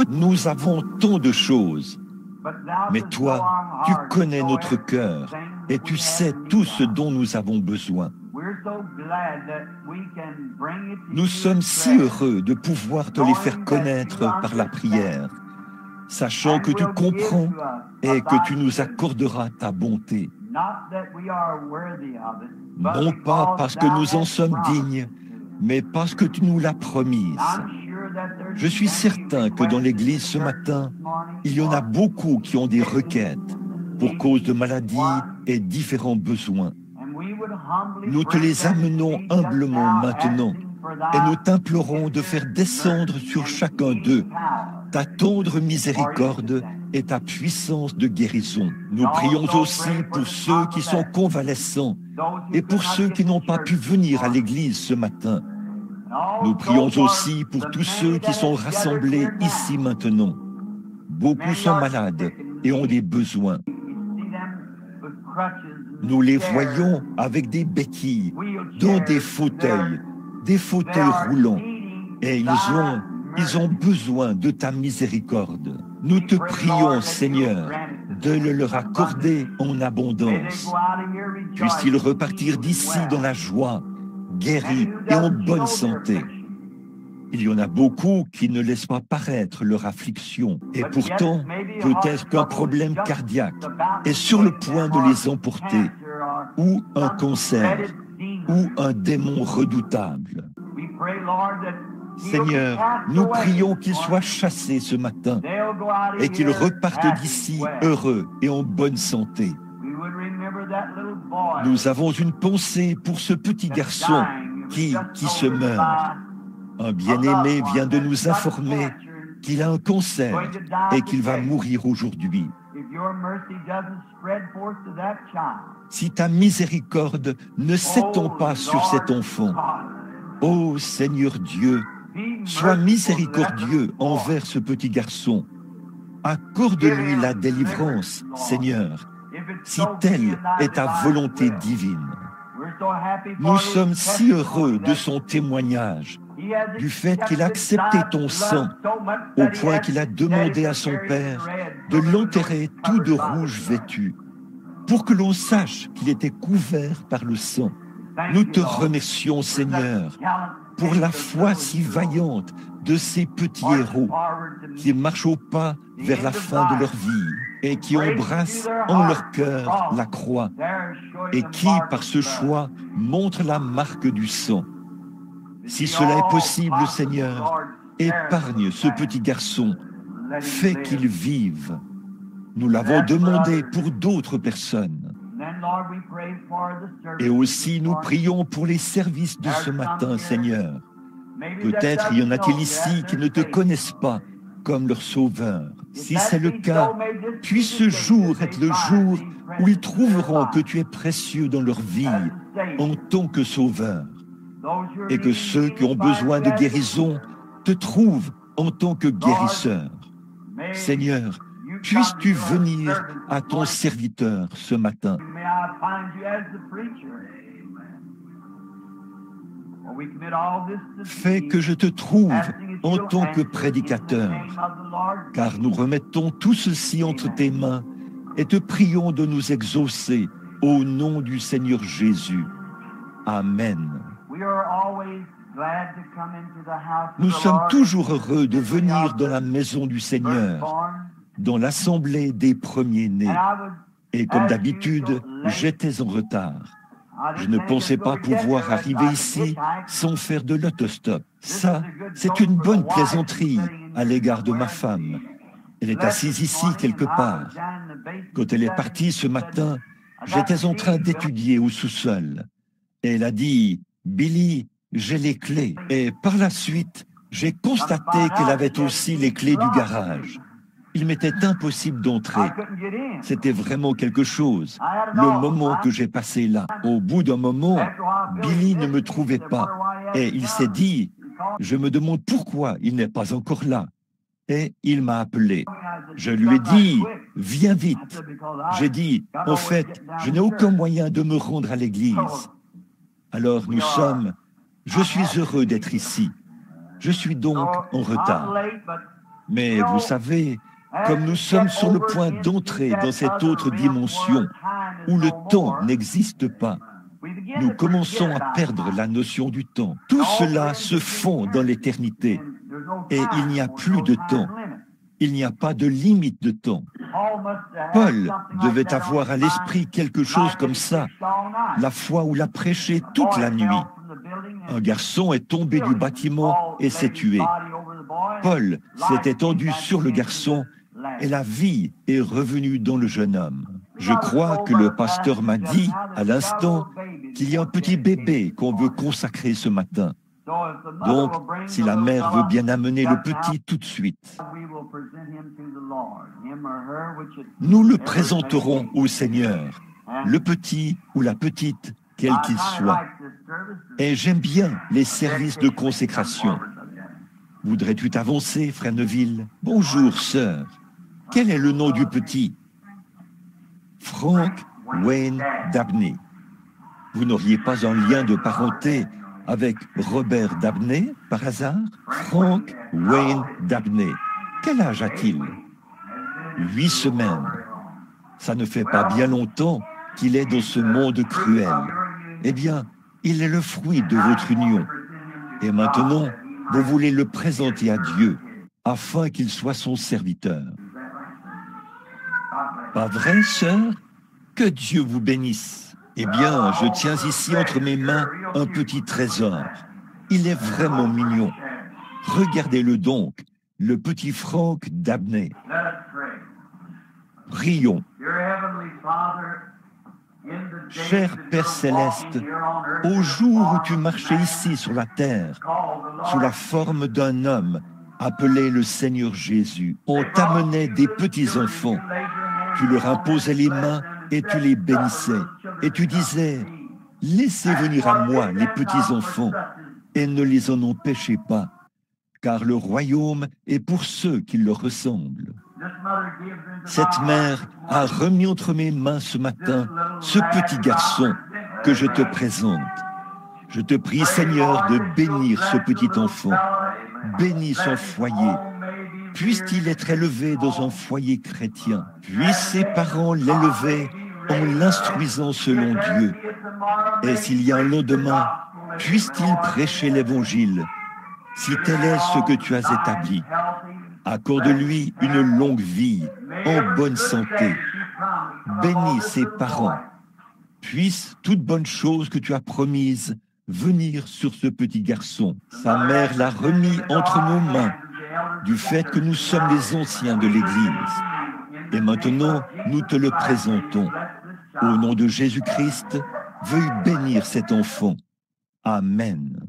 Nous avons tant de choses, mais toi, tu connais notre cœur et tu sais tout ce dont nous avons besoin. Nous sommes si heureux de pouvoir te les faire connaître par la prière, sachant que tu comprends et que tu nous accorderas ta bonté. Non pas parce que nous en sommes dignes, mais parce que tu nous l'as promise. Je suis certain que dans l'Église ce matin, il y en a beaucoup qui ont des requêtes pour cause de maladies et différents besoins. Nous te les amenons humblement maintenant et nous t'implorons de faire descendre sur chacun d'eux ta tendre miséricorde et ta puissance de guérison. Nous prions aussi pour ceux qui sont convalescents et pour ceux qui n'ont pas pu venir à l'église ce matin. Nous prions aussi pour tous ceux qui sont rassemblés ici maintenant. Beaucoup sont malades et ont des besoins. Nous les voyons avec des béquilles, dans des fauteuils roulants, et ils ont besoin de ta miséricorde. Nous te prions, Seigneur, de le leur accorder en abondance. Puissent-ils repartir d'ici dans la joie, guéris et en bonne santé. Il y en a beaucoup qui ne laissent pas paraître leur affliction, et pourtant, peut-être qu'un problème cardiaque est sur le point de les emporter, ou un cancer, ou un démon redoutable. Seigneur, nous prions qu'ils soient chassés ce matin et qu'ils repartent d'ici heureux et en bonne santé. Nous avons une pensée pour ce petit garçon qui se meurt. Un bien-aimé vient de nous informer qu'il a un cancer et qu'il va mourir aujourd'hui. Si ta miséricorde ne s'étend pas sur cet enfant, ô Seigneur Dieu, sois miséricordieux envers ce petit garçon. Accorde-lui la délivrance, Seigneur, si telle est ta volonté divine. Nous sommes si heureux de son témoignage, du fait qu'il a accepté ton sang, au point qu'il a demandé à son Père de l'enterrer tout de rouge vêtu, pour que l'on sache qu'il était couvert par le sang. Nous te remercions, Seigneur, pour la foi si vaillante de ces petits héros qui marchent au pas vers la fin de leur vie et qui embrassent en leur cœur la croix et qui, par ce choix, montrent la marque du sang. Si cela est possible, Seigneur, épargne ce petit garçon, fais qu'il vive. Nous l'avons demandé pour d'autres personnes. Et aussi nous prions pour les services de ce matin, Seigneur. Peut-être y en a-t-il ici qui ne te connaissent pas comme leur sauveur. Si c'est le cas, puisse ce jour être le jour où ils trouveront que tu es précieux dans leur vie en tant que sauveur. Et que ceux qui ont besoin de guérison te trouvent en tant que guérisseur. Seigneur, puisses-tu venir à ton serviteur ce matin. Fais que je te trouve en tant que prédicateur, car nous remettons tout ceci entre tes mains et te prions de nous exaucer au nom du Seigneur Jésus. Amen. Nous sommes toujours heureux de venir dans la maison du Seigneur, dans l'assemblée des premiers-nés. Et comme d'habitude, j'étais en retard. Je ne pensais pas pouvoir arriver ici sans faire de l'autostop. Ça, c'est une bonne plaisanterie à l'égard de ma femme. Elle est assise ici quelque part. Quand elle est partie ce matin, j'étais en train d'étudier au sous-sol. Et elle a dit, « Billy, j'ai les clés. » Et par la suite, j'ai constaté qu'elle avait aussi les clés du garage. Il m'était impossible d'entrer. C'était vraiment quelque chose. Le moment que j'ai passé là, au bout d'un moment, Billy ne me trouvait pas. Et il s'est dit, je me demande pourquoi il n'est pas encore là. Et il m'a appelé. Je lui ai dit, viens vite. J'ai dit, en fait, je n'ai aucun moyen de me rendre à l'église. Alors je suis heureux d'être ici. Je suis donc en retard. Mais vous savez, comme nous sommes sur le point d'entrer dans cette autre dimension où le temps n'existe pas, nous commençons à perdre la notion du temps. Tout cela se fond dans l'éternité et il n'y a plus de temps. Il n'y a pas de limite de temps. Paul devait avoir à l'esprit quelque chose comme ça, la fois où il a prêché toute la nuit. Un garçon est tombé du bâtiment et s'est tué. Paul s'est étendu sur le garçon et la vie est revenue dans le jeune homme. Je crois que le pasteur m'a dit à l'instant qu'il y a un petit bébé qu'on veut consacrer ce matin. Donc, si la mère veut bien amener le petit tout de suite, nous le présenterons au Seigneur, le petit ou la petite, quel qu'il soit. Et j'aime bien les services de consécration. Voudrais-tu t'avancer, frère Neville? Bonjour, sœur. Quel est le nom du petit? Frank Wayne Dabney. Vous n'auriez pas un lien de parenté avec Robert Dabney, par hasard? Frank Wayne Dabney. Quel âge a-t-il? 8 semaines. Ça ne fait pas bien longtemps qu'il est dans ce monde cruel. Eh bien, il est le fruit de votre union. Et maintenant, vous voulez le présenter à Dieu, afin qu'il soit son serviteur. Pas vrai, sœur? Que Dieu vous bénisse. Eh bien, je tiens ici entre mes mains un petit trésor. Il est vraiment mignon. Regardez-le donc, le petit Frank Dabney. Prions. Cher Père Céleste, au jour où tu marchais ici sur la terre, sous la forme d'un homme appelé le Seigneur Jésus, on t'amenait des petits-enfants. Tu leur imposais les mains et tu les bénissais. Et tu disais, laissez venir à moi les petits-enfants et ne les en empêchez pas, car le royaume est pour ceux qui leur ressemblent. Cette mère a remis entre mes mains ce matin ce petit garçon que je te présente. Je te prie, Seigneur, de bénir ce petit enfant. Bénis son foyer. Puisse-t-il être élevé dans un foyer chrétien. Puisse ses parents l'élever en l'instruisant selon Dieu. Et s'il y a un lendemain, puisse-t-il prêcher l'Évangile, si tel est ce que tu as établi. Accorde-lui une longue vie, en bonne santé. Bénis ses parents. Puisse toute bonne chose que tu as promise venir sur ce petit garçon. Sa mère l'a remis entre nos mains, du fait que nous sommes les anciens de l'Église. Et maintenant, nous te le présentons. Au nom de Jésus-Christ, veuille bénir cet enfant. Amen.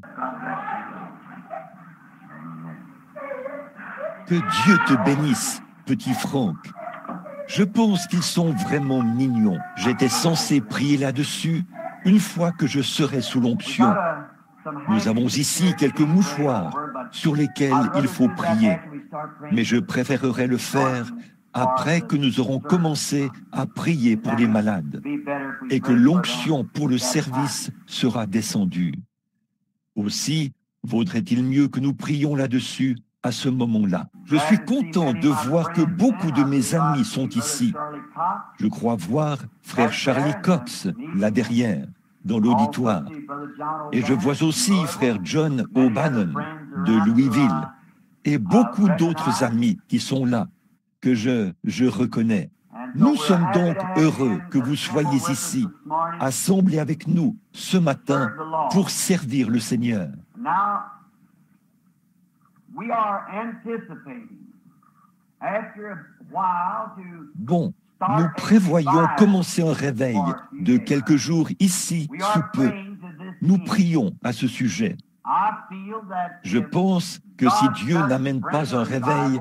Que Dieu te bénisse, petit Franck. Je pense qu'ils sont vraiment mignons. J'étais censé prier là-dessus une fois que je serai sous l'onction. Nous avons ici quelques mouchoirs sur lesquels il faut prier. Mais je préférerais le faire après que nous aurons commencé à prier pour les malades et que l'onction pour le service sera descendue. Aussi, vaudrait-il mieux que nous prions là-dessus à ce moment-là. Je suis content de voir que beaucoup de mes amis sont ici. Je crois voir frère Charlie Cox, là derrière, dans l'auditoire. Et je vois aussi frère John O'Bannon, de Louisville, et beaucoup d'autres amis qui sont là, que je reconnais. Nous sommes donc heureux que vous soyez ici, assemblés avec nous ce matin pour servir le Seigneur. Bon, nous prévoyons commencer un réveil de quelques jours ici sous peu. Nous prions à ce sujet. Je pense que si Dieu n'amène pas un réveil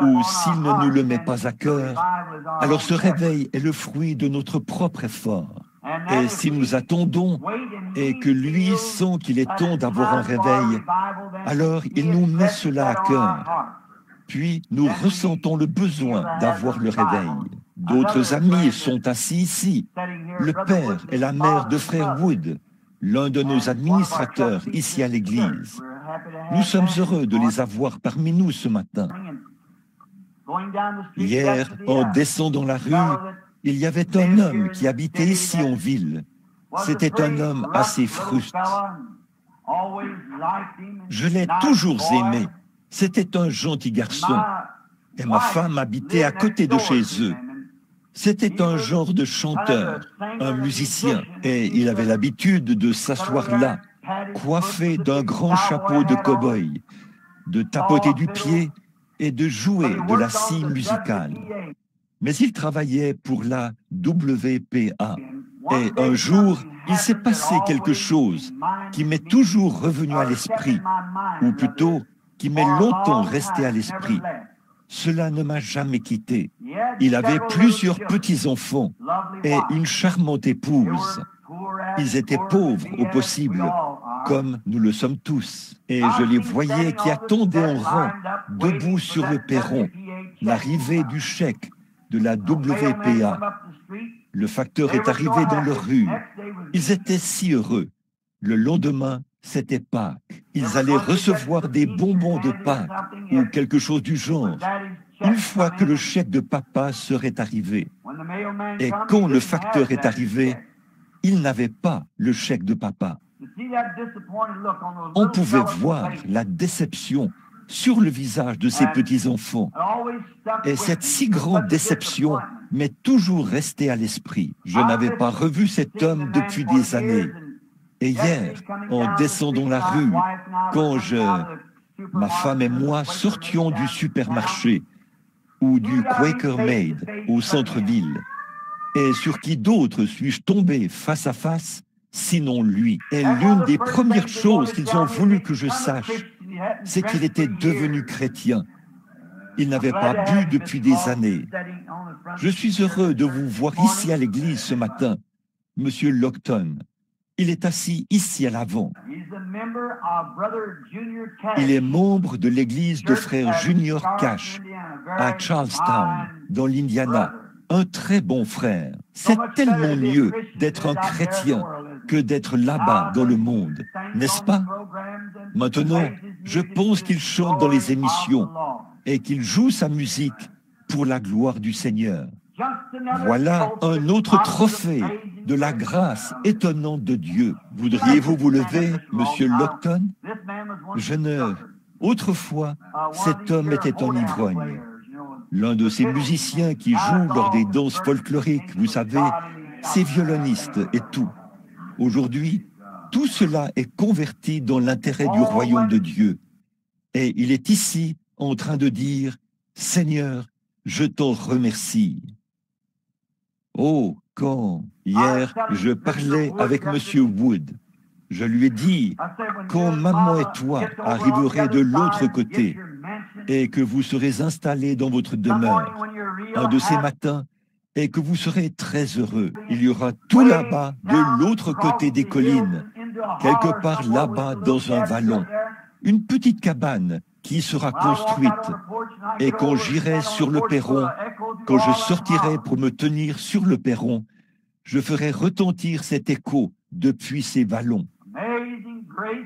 ou s'il ne nous le met pas à cœur, alors ce réveil est le fruit de notre propre effort. Et si nous attendons et que lui sent qu'il est temps d'avoir un réveil, alors il nous met cela à cœur. Puis nous ressentons le besoin d'avoir le réveil. D'autres amis sont assis ici. Le père et la mère de frère Wood, l'un de nos administrateurs ici à l'église. Nous sommes heureux de les avoir parmi nous ce matin. Hier, en descendant la rue, il y avait un homme qui habitait ici en ville. C'était un homme assez fruste. Je l'ai toujours aimé. C'était un gentil garçon. Et ma femme habitait à côté de chez eux. C'était un genre de chanteur, un musicien, et il avait l'habitude de s'asseoir là, coiffé d'un grand chapeau de cow-boy, de tapoter du pied et de jouer de la scie musicale. Mais il travaillait pour la WPA. Et un jour, il s'est passé quelque chose qui m'est toujours revenu à l'esprit, ou plutôt, qui m'est longtemps resté à l'esprit. Cela ne m'a jamais quitté. Il avait plusieurs petits-enfants et une charmante épouse. Ils étaient pauvres au possible, comme nous le sommes tous. Et je les voyais qui attendaient en rang, debout sur le perron, l'arrivée du chèque de la WPA. Le facteur est arrivé dans leur rue. Ils étaient si heureux. Le lendemain, c'était Pâques. Ils allaient recevoir des bonbons de Pâques ou quelque chose du genre, une fois que le chèque de papa serait arrivé. Et quand le facteur est arrivé, il n'avait pas le chèque de papa. On pouvait voir la déception sur le visage de ces petits-enfants. Et cette si grande déception m'est toujours restée à l'esprit. Je n'avais pas revu cet homme depuis des années. Et hier, en descendant la rue, quand ma femme et moi sortions du supermarché ou du Quaker Maid au centre-ville, et sur qui d'autre suis-je tombé face à face, sinon lui. Et l'une des premières choses qu'ils ont voulu que je sache, c'est qu'il était devenu chrétien. Il n'avait pas bu depuis des années. Je suis heureux de vous voir ici à l'église ce matin, Monsieur Lockton. Il est assis ici à l'avant. Il est membre de l'église de frère Junior Cash à Charlestown, dans l'Indiana. Un très bon frère. C'est tellement mieux d'être un chrétien que d'être là-bas dans le monde, n'est-ce pas? Maintenant, je pense qu'il chante dans les émissions et qu'il joue sa musique pour la gloire du Seigneur. Voilà un autre trophée de la grâce étonnante de Dieu. Voudriez-vous vous lever, Monsieur Lockton? Autrefois, cet homme était un ivrogne. L'un de ces musiciens qui jouent lors des danses folkloriques, vous savez, ces violonistes et tout. Aujourd'hui, tout cela est converti dans l'intérêt du royaume de Dieu. Et il est ici en train de dire, « Seigneur, je t'en remercie. » Oh, quand, hier, je parlais avec Monsieur Wood, je lui ai dit, quand maman et toi arriverez de l'autre côté et que vous serez installés dans votre demeure, un de ces matins, et que vous serez très heureux, il y aura tout là-bas, de l'autre côté des collines, quelque part là-bas dans un vallon, une petite cabane qui sera construite. Et quand j'irai sur le perron, quand je sortirai pour me tenir sur le perron, je ferai retentir cet écho depuis ces vallons.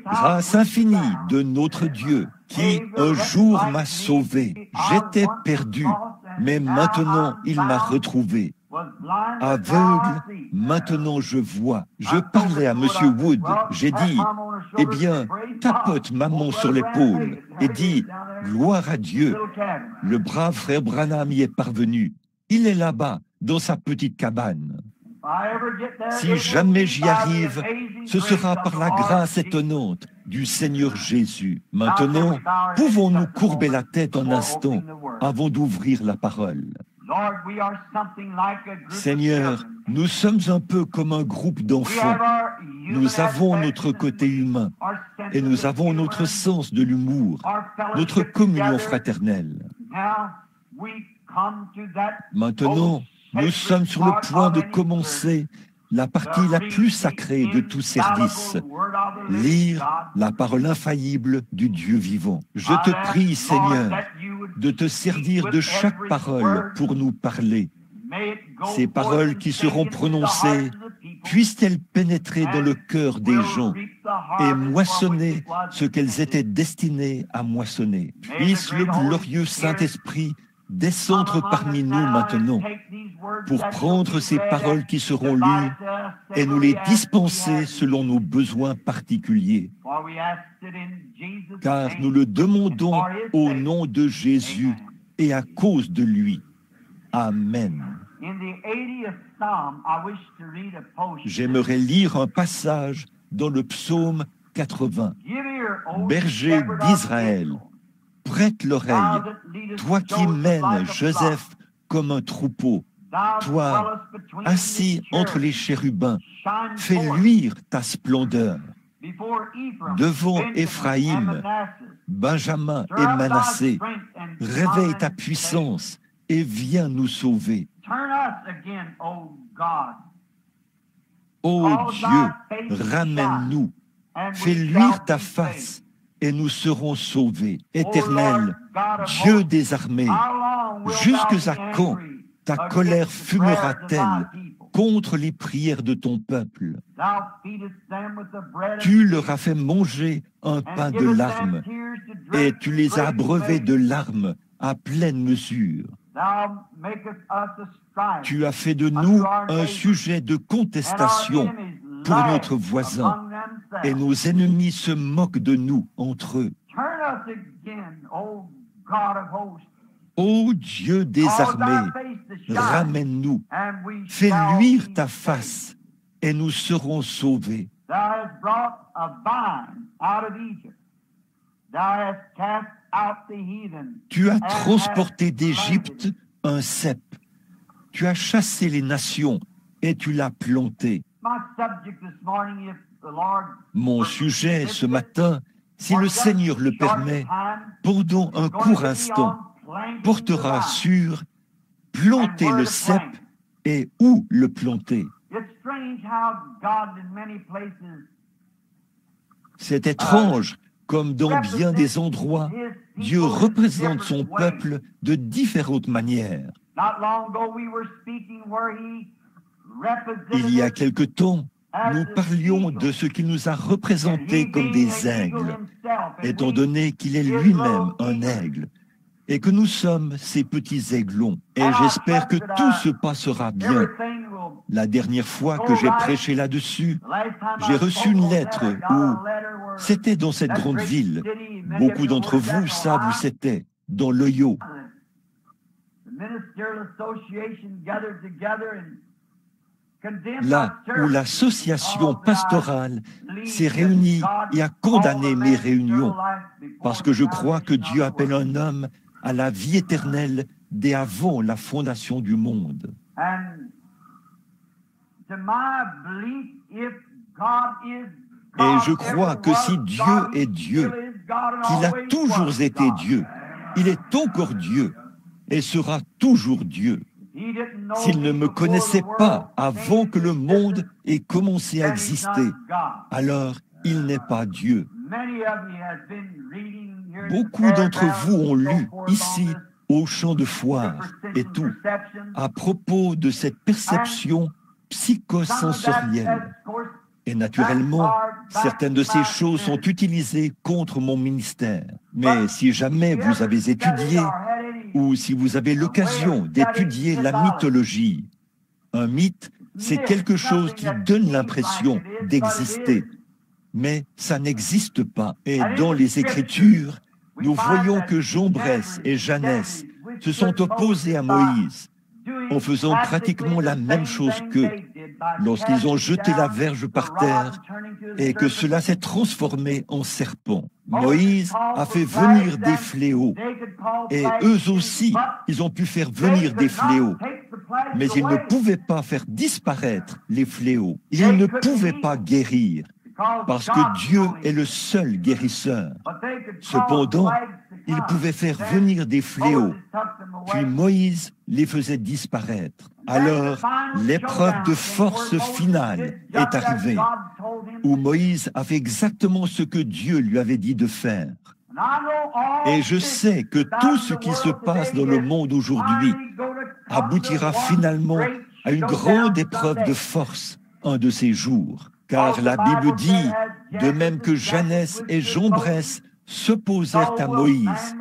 Grâce infinie de notre Dieu, qui un jour m'a sauvé. J'étais perdu, mais maintenant il m'a retrouvé. Aveugle, maintenant je vois. Je parlais à Monsieur Wood, j'ai dit, eh bien, tapote maman sur l'épaule et dis, gloire à Dieu. Le brave frère Branham y est parvenu. Il est là-bas, dans sa petite cabane. Si jamais j'y arrive, ce sera par la grâce étonnante du Seigneur Jésus. Maintenant, pouvons-nous courber la tête un instant avant d'ouvrir la parole? Seigneur, nous sommes un peu comme un groupe d'enfants. Nous avons notre côté humain et nous avons notre sens de l'humour, notre communion fraternelle. Maintenant, nous sommes sur le point de commencer la partie la plus sacrée de tout service, lire la parole infaillible du Dieu vivant. Je te prie, Seigneur, de te servir de chaque parole pour nous parler. Ces paroles qui seront prononcées, puissent-elles pénétrer dans le cœur des gens et moissonner ce qu'elles étaient destinées à moissonner. Puisse le glorieux Saint-Esprit descendre parmi nous maintenant pour prendre ces paroles qui seront lues et nous les dispenser selon nos besoins particuliers. Car nous le demandons au nom de Jésus et à cause de lui. Amen. J'aimerais lire un passage dans le psaume 80. Berger d'Israël, prête l'oreille, toi qui mènes Joseph comme un troupeau, toi, assis entre les chérubins, fais luire ta splendeur. Devant Éphraïm, Benjamin et Manassé, réveille ta puissance et viens nous sauver. Ô Dieu, ramène-nous, fais luire ta face et nous serons sauvés. Éternel, Dieu des armées, jusque à quand ta colère fumera-t-elle contre les prières de ton peuple? Tu leur as fait manger un pain de larmes et tu les as abreuvés de larmes à pleine mesure. Tu as fait de nous un sujet de contestation pour notre voisin et nos ennemis se moquent de nous entre eux. Ô Dieu des armées, ramène-nous, fais luire ta face et nous serons sauvés. Tu as transporté d'Égypte un cep, tu as chassé les nations et tu l'as planté. Mon sujet ce matin, si le Seigneur le permet, pendant un court instant, portera sur planter le cep et où le planter. C'est étrange, comme dans bien des endroits, Dieu représente son peuple de différentes manières. Il y a quelque temps, nous parlions de ce qu'il nous a représentés comme des aigles, étant donné qu'il est lui-même un aigle, et que nous sommes ces petits aiglons. Et j'espère que tout se passera bien. La dernière fois que j'ai prêché là-dessus, j'ai reçu une lettre où c'était dans cette grande ville. Beaucoup d'entre vous savent où c'était, dans l'Ohio. Là où l'association pastorale s'est réunie et a condamné mes réunions, parce que je crois que Dieu appelle un homme à la vie éternelle dès avant la fondation du monde. Et je crois que si Dieu est Dieu, qu'il a toujours été Dieu, il est encore Dieu et sera toujours Dieu. S'il ne me connaissait pas avant que le monde ait commencé à exister, alors il n'est pas Dieu. Beaucoup d'entre vous ont lu ici, au champ de foire et tout, à propos de cette perception psychosensorielle. Et naturellement, certaines de ces choses sont utilisées contre mon ministère. Mais si jamais vous avez étudié, ou si vous avez l'occasion d'étudier la mythologie, un mythe, c'est quelque chose qui donne l'impression d'exister, mais ça n'existe pas. Et dans les Écritures, nous voyons que Jambres et Jannes se sont opposés à Moïse, en faisant pratiquement la même chose qu'eux, lorsqu'ils ont jeté la verge par terre et que cela s'est transformé en serpent. Moïse a fait venir des fléaux et eux aussi, ils ont pu faire venir des fléaux. Mais ils ne pouvaient pas faire disparaître les fléaux. Ils ne pouvaient pas guérir parce que Dieu est le seul guérisseur. Cependant, il pouvait faire venir des fléaux, puis Moïse les faisait disparaître. Alors, l'épreuve de force finale est arrivée, où Moïse a fait exactement ce que Dieu lui avait dit de faire. Et je sais que tout ce qui se passe dans le monde aujourd'hui aboutira finalement à une grande épreuve de force un de ces jours. Car la Bible dit, de même que Janès et Jambres s'opposèrent à Moïse,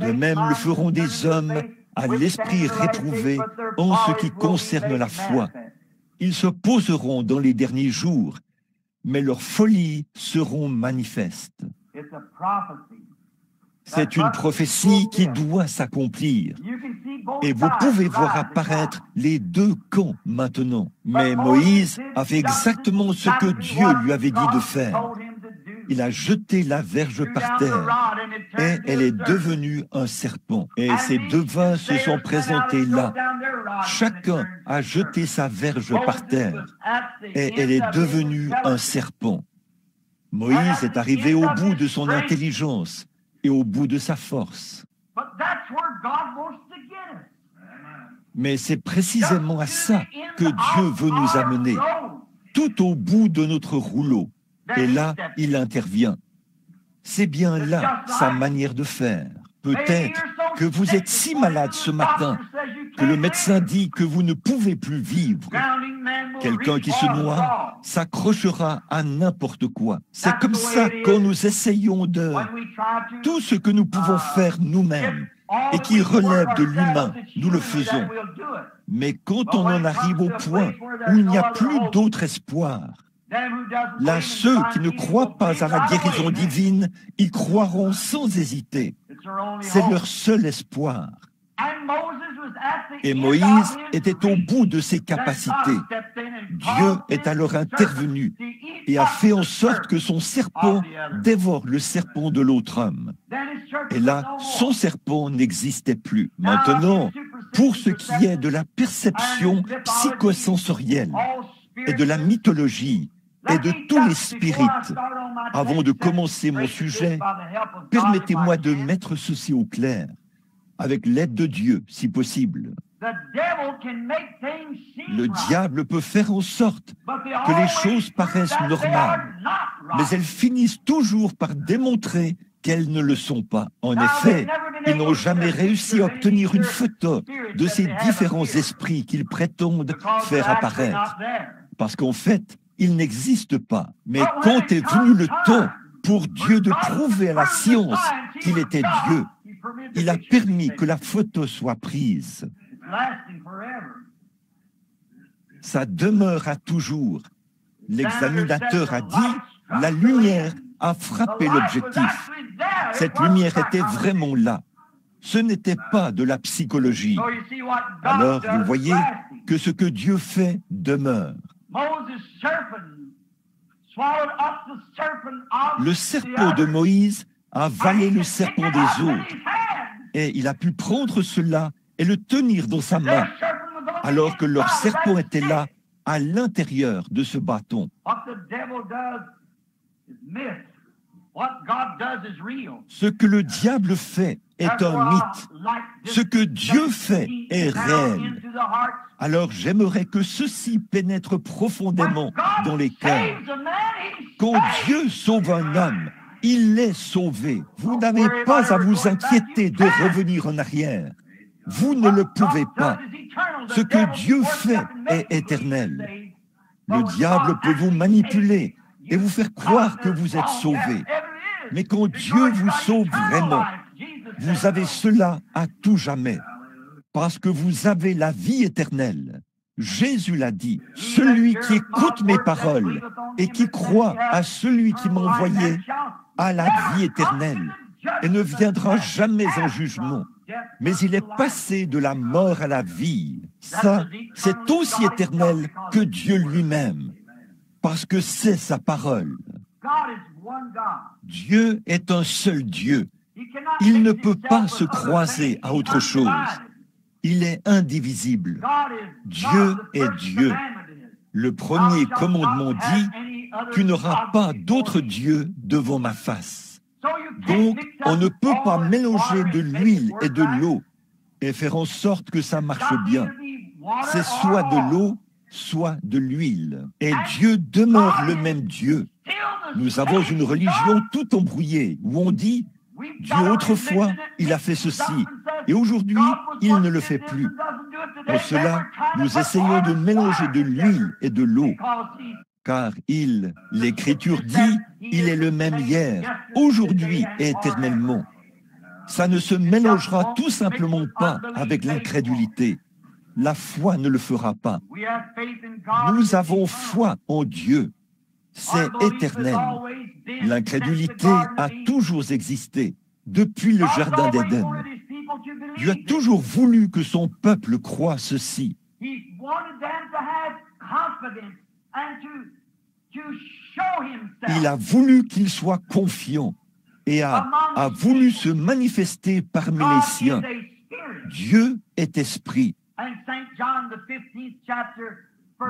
de même le feront des hommes à l'esprit réprouvé en ce qui concerne la foi. Ils s'opposeront dans les derniers jours, mais leurs folies seront manifestes. C'est une prophétie qui doit s'accomplir. Et vous pouvez voir apparaître les deux camps maintenant. Mais Moïse a fait exactement ce que Dieu lui avait dit de faire. Il a jeté la verge par terre et elle est devenue un serpent. Et ces devins se sont présentés là. Chacun a jeté sa verge par terre et elle est devenue un serpent. Moïse est arrivé au bout de son intelligence et au bout de sa force. Mais c'est précisément à ça que Dieu veut nous amener, tout au bout de notre rouleau. Et là, il intervient. C'est bien là sa manière de faire. Peut-être que vous êtes si malade ce matin que le médecin dit que vous ne pouvez plus vivre. Quelqu'un qui se noie s'accrochera à n'importe quoi. C'est comme ça quand nous essayons de... Tout ce que nous pouvons faire nous-mêmes et qui relève de l'humain, nous le faisons. Mais quand on en arrive au point où il n'y a plus d'autre espoir, là, ceux qui ne croient pas à la guérison divine, y croiront sans hésiter. C'est leur seul espoir. Et Moïse était au bout de ses capacités. Dieu est alors intervenu et a fait en sorte que son serpent dévore le serpent de l'autre homme. Et là, son serpent n'existait plus. Maintenant, pour ce qui est de la perception psychosensorielle et de la mythologie et de tous les spirites, avant de commencer mon sujet, permettez-moi de mettre ceci au clair, avec l'aide de Dieu, si possible. Le diable peut faire en sorte que les choses paraissent normales, mais elles finissent toujours par démontrer qu'elles ne le sont pas. En effet, ils n'ont jamais réussi à obtenir une photo de ces différents esprits qu'ils prétendent faire apparaître. Parce qu'en fait, ils n'existent pas. Mais quand est venu le temps pour Dieu de prouver à la science qu'il était Dieu, il a permis que la photo soit prise. Ça demeure à toujours. L'examinateur a dit, la lumière a frappé l'objectif. Cette lumière était vraiment là. Ce n'était pas de la psychologie. Alors, vous voyez que ce que Dieu fait demeure. Le serpent de Moïse a avalé le serpent des autres. Et il a pu prendre cela et le tenir dans sa main, alors que leur serpent était là, à l'intérieur de ce bâton. Ce que le diable fait est un mythe. Ce que Dieu fait est réel. Alors j'aimerais que ceci pénètre profondément dans les cœurs. Quand Dieu sauve un homme, il est sauvé. Vous n'avez pas à vous inquiéter de revenir en arrière. Vous ne le pouvez pas. Ce que Dieu fait est éternel. Le diable peut vous manipuler et vous faire croire que vous êtes sauvé. Mais quand Dieu vous sauve vraiment, vous avez cela à tout jamais. Parce que vous avez la vie éternelle. Jésus l'a dit, celui qui écoute mes paroles et qui croit à celui qui m'a envoyé a la vie éternelle et ne viendra jamais en jugement. Mais il est passé de la mort à la vie. Ça, c'est aussi éternel que Dieu lui-même, parce que c'est sa parole. Dieu est un seul Dieu. Il ne peut pas se croiser à autre chose. Il est indivisible. Dieu est Dieu. Le premier commandement dit, tu n'auras pas d'autre Dieu devant ma face. Donc, on ne peut pas mélanger de l'huile et de l'eau et faire en sorte que ça marche bien. C'est soit de l'eau, soit de l'huile. Et Dieu demeure le même Dieu. Nous avons une religion tout embrouillée où on dit, Dieu autrefois, il a fait ceci, et aujourd'hui, il ne le fait plus. Pour cela, nous essayons de mélanger de l'huile et de l'eau. car l'Écriture dit, il est le même hier, aujourd'hui et éternellement. Ça ne se mélangera tout simplement pas avec l'incrédulité. La foi ne le fera pas. Nous avons foi en Dieu. C'est éternel. L'incrédulité a toujours existé, depuis le Jardin d'Éden. Dieu a toujours voulu que son peuple croie ceci. Il a voulu qu'il soit confiant et a voulu se manifester parmi les siens. Dieu est esprit.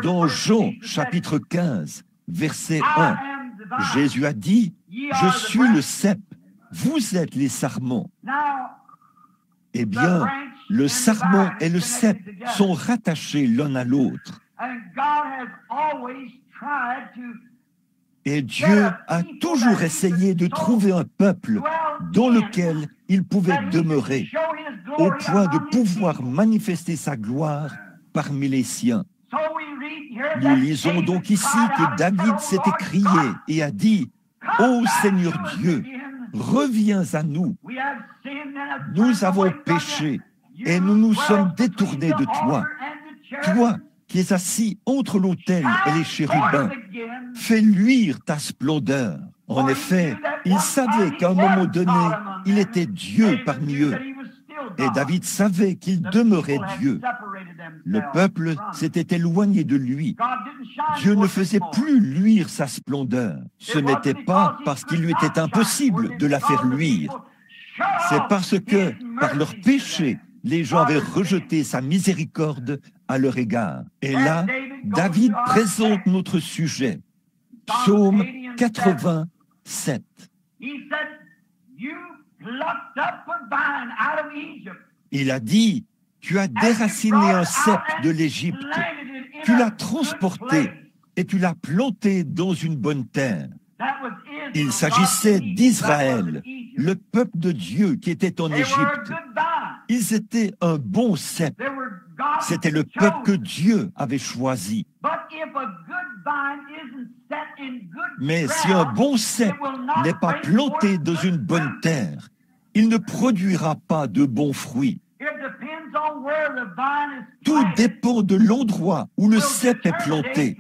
Dans Jean chapitre 15, verset 1, Jésus a dit, « Je suis le cep, vous êtes les sarments. » Eh bien, le sarment et le cep sont rattachés l'un à l'autre. Et Dieu a toujours essayé de trouver un peuple dans lequel il pouvait demeurer, au point de pouvoir manifester sa gloire parmi les siens. Nous lisons donc ici que David s'est écrié et a dit, « Ô Seigneur Dieu, reviens à nous. Nous avons péché et nous nous sommes détournés de toi. Toi qui es assis entre l'autel et les chérubins, fais luire ta splendeur. » En effet, il savait qu'à un moment donné, il était Dieu parmi eux. Et David savait qu'il demeurait Dieu. Le peuple s'était éloigné de lui. Dieu ne faisait plus luire sa splendeur. Ce n'était pas parce qu'il lui était impossible de la faire luire. C'est parce que, par leur péché, les gens avaient rejeté sa miséricorde à leur égard. Et là, David présente notre sujet. Psaume 87. Il a dit, « Tu as déraciné un cep de l'Égypte, tu l'as transporté et tu l'as planté dans une bonne terre. » Il s'agissait d'Israël, le peuple de Dieu qui était en Égypte. Ils étaient un bon cep. C'était le peuple que Dieu avait choisi. Mais si un bon cep n'est pas planté dans une bonne terre, il ne produira pas de bons fruits. Tout dépend de l'endroit où le cep est planté.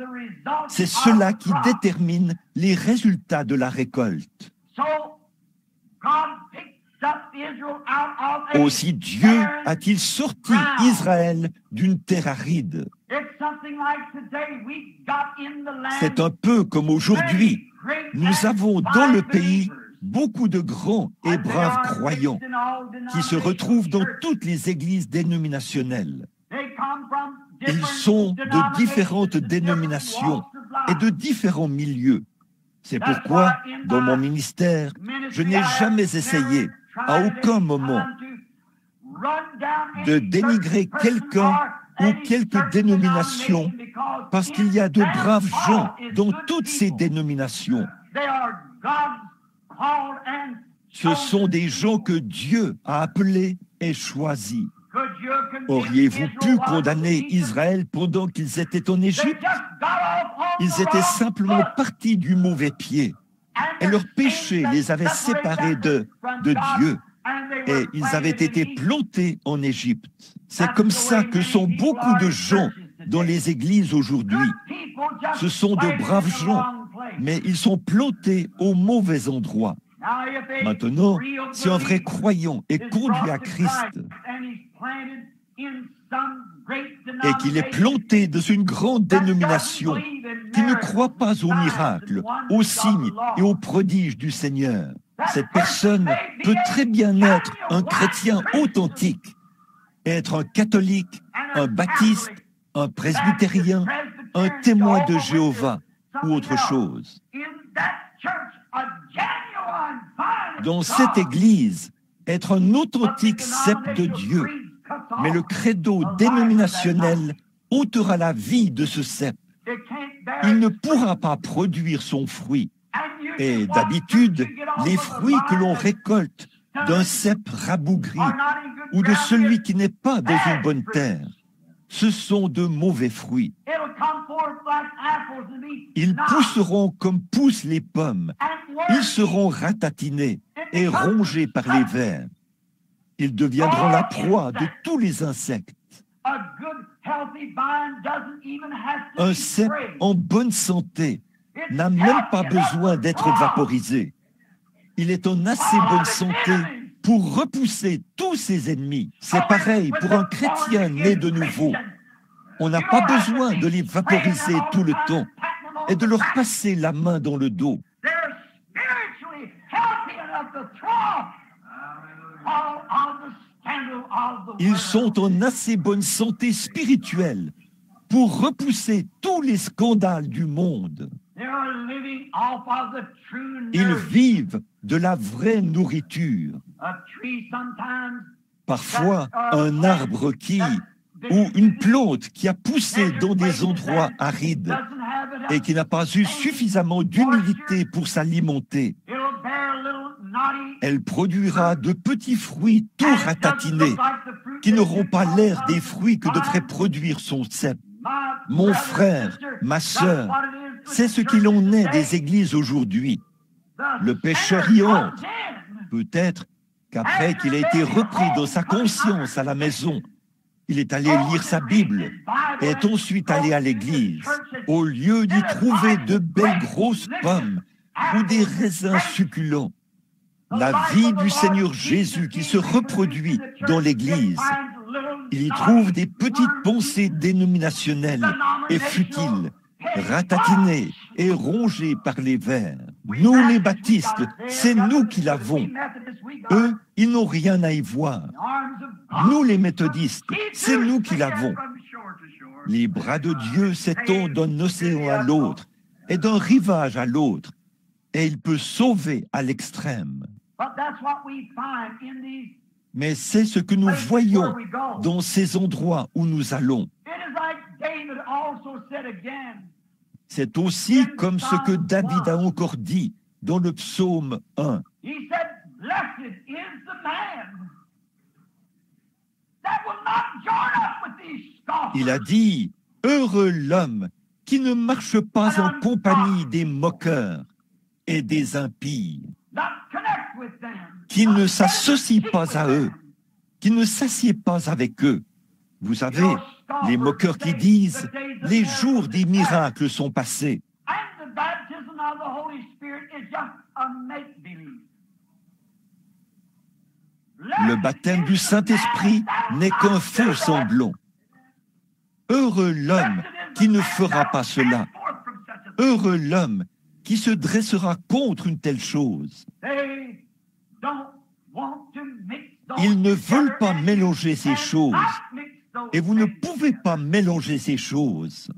C'est cela qui détermine les résultats de la récolte. Aussi Dieu a-t-il sorti Israël d'une terre aride. C'est un peu comme aujourd'hui. Nous avons dans le pays beaucoup de grands et braves croyants qui se retrouvent dans toutes les églises dénominationnelles. Ils sont de différentes dénominations et de différents milieux. C'est pourquoi, dans mon ministère, je n'ai jamais essayé, à aucun moment, de dénigrer quelqu'un ou quelque dénomination, parce qu'il y a de braves gens dans toutes ces dénominations. Ce sont des gens que Dieu a appelés et choisis. Auriez-vous pu condamner Israël pendant qu'ils étaient en Égypte? Ils étaient simplement partis du mauvais pied. Et leur péché les avait séparés de Dieu. Et ils avaient été plantés en Égypte. C'est comme ça que sont beaucoup de gens dans les églises aujourd'hui. Ce sont de braves gens, mais ils sont plantés au mauvais endroit. Maintenant, si un vrai croyant est conduit à Christ et qu'il est planté dans une grande dénomination qui ne croit pas aux miracles, aux signes et aux prodiges du Seigneur, cette personne peut très bien être un chrétien authentique, être un catholique, un baptiste, un presbytérien, un témoin de Jéhovah ou autre chose. Dans cette église, être un authentique cep de Dieu, mais le credo dénominationnel ôtera la vie de ce cep. Il ne pourra pas produire son fruit. Et d'habitude, les fruits que l'on récolte d'un cep rabougri ou de celui qui n'est pas dans une bonne terre, ce sont de mauvais fruits. Ils pousseront comme poussent les pommes. Ils seront ratatinés et rongés par les vers. Ils deviendront la proie de tous les insectes. Un cep en bonne santé n'a même pas besoin d'être vaporisé. Il est en assez bonne santé pour repousser tous ses ennemis. C'est pareil pour un chrétien né de nouveau. On n'a pas besoin de les vaporiser tout le temps et de leur passer la main dans le dos. Ils sont en assez bonne santé spirituelle pour repousser tous les scandales du monde. Ils vivent de la vraie nourriture. Parfois, un arbre ou une plante qui a poussé dans des endroits arides et qui n'a pas eu suffisamment d'humidité pour s'alimenter, elle produira de petits fruits tout ratatinés qui n'auront pas l'air des fruits que devrait produire son cep. Mon frère, ma sœur, c'est ce qu'il en est des églises aujourd'hui. Le pécheur y entre. Peut-être qu'après qu'il ait été repris dans sa conscience à la maison, il est allé lire sa Bible et est ensuite allé à l'église. Au lieu d'y trouver de belles grosses pommes ou des raisins succulents, la vie du Seigneur Jésus qui se reproduit dans l'église, il y trouve des petites pensées dénominationnelles et futiles, ratatinées et rongées par les vers. Nous, les baptistes, c'est nous qui l'avons. Eux, ils n'ont rien à y voir. Nous, les méthodistes, c'est nous qui l'avons. Les bras de Dieu s'étendent d'un océan à l'autre et d'un rivage à l'autre, et il peut sauver à l'extrême. Mais c'est ce que nous voyons dans ces endroits où nous allons. C'est aussi comme ce que David a encore dit dans le psaume 1. Il a dit, « Heureux l'homme qui ne marche pas en compagnie des moqueurs et des impies, qui ne s'associe pas à eux, qui ne s'assied pas avec eux. » Vous savez, les moqueurs qui disent « Les jours des miracles sont passés ». Le baptême du Saint-Esprit n'est qu'un faux semblant. Heureux l'homme qui ne fera pas cela. Heureux l'homme qui se dressera contre une telle chose. Ils ne veulent pas mélanger ces choses. Et vous ne pouvez pas mélanger ces choses.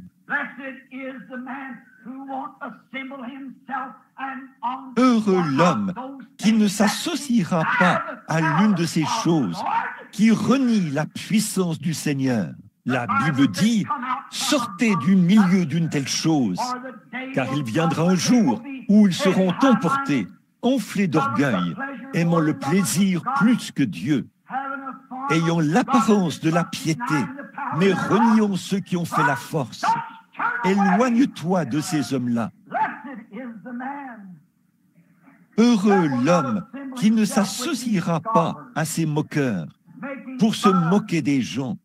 Heureux l'homme qui ne s'associera pas à l'une de ces choses, qui renie la puissance du Seigneur. La Bible dit, sortez du milieu d'une telle chose, car il viendra un jour où ils seront emportés, enflés d'orgueil, aimant le plaisir plus que Dieu, ayant l'apparence de la piété, mais reniant ceux qui ont fait la force. Éloigne-toi de ces hommes-là. Heureux l'homme qui ne s'associera pas à ces moqueurs pour se moquer des gens.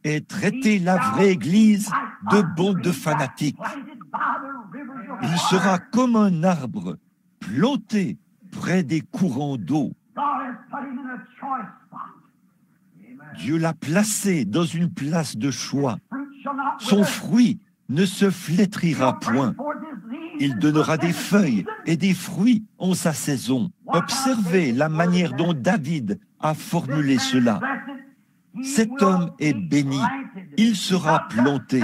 Et traiter la vraie Église de bande de fanatiques. Il sera comme un arbre planté près des courants d'eau. Dieu l'a placé dans une place de choix. Son fruit ne se flétrira point. Il donnera des feuilles et des fruits en sa saison. Observez la manière dont David a formulé cela. Cet homme est béni. Il sera planté.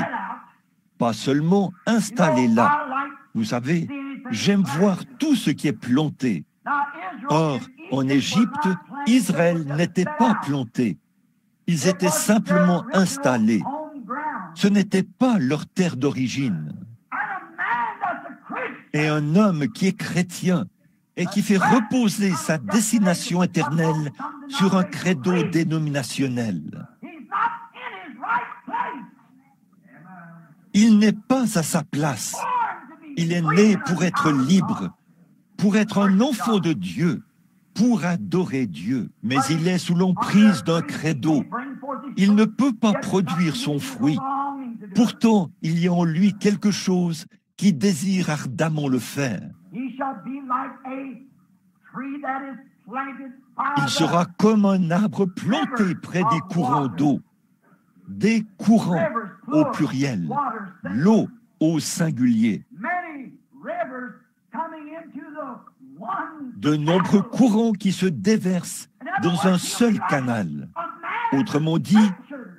Pas seulement installé là. Vous savez, j'aime voir tout ce qui est planté. Or, en Égypte, Israël n'était pas planté. Ils étaient simplement installés. Ce n'était pas leur terre d'origine. Et un homme qui est chrétien et qui fait reposer sa destination éternelle sur un credo dénominationnel. Il n'est pas à sa place. Il est né pour être libre, pour être un enfant de Dieu, pour adorer Dieu. Mais il est sous l'emprise d'un credo. Il ne peut pas produire son fruit. Pourtant, il y a en lui quelque chose qui désire ardemment le faire. Il sera comme un arbre planté près des courants d'eau. Des courants au pluriel, l'eau au singulier. De nombreux courants qui se déversent dans un seul canal. Autrement dit,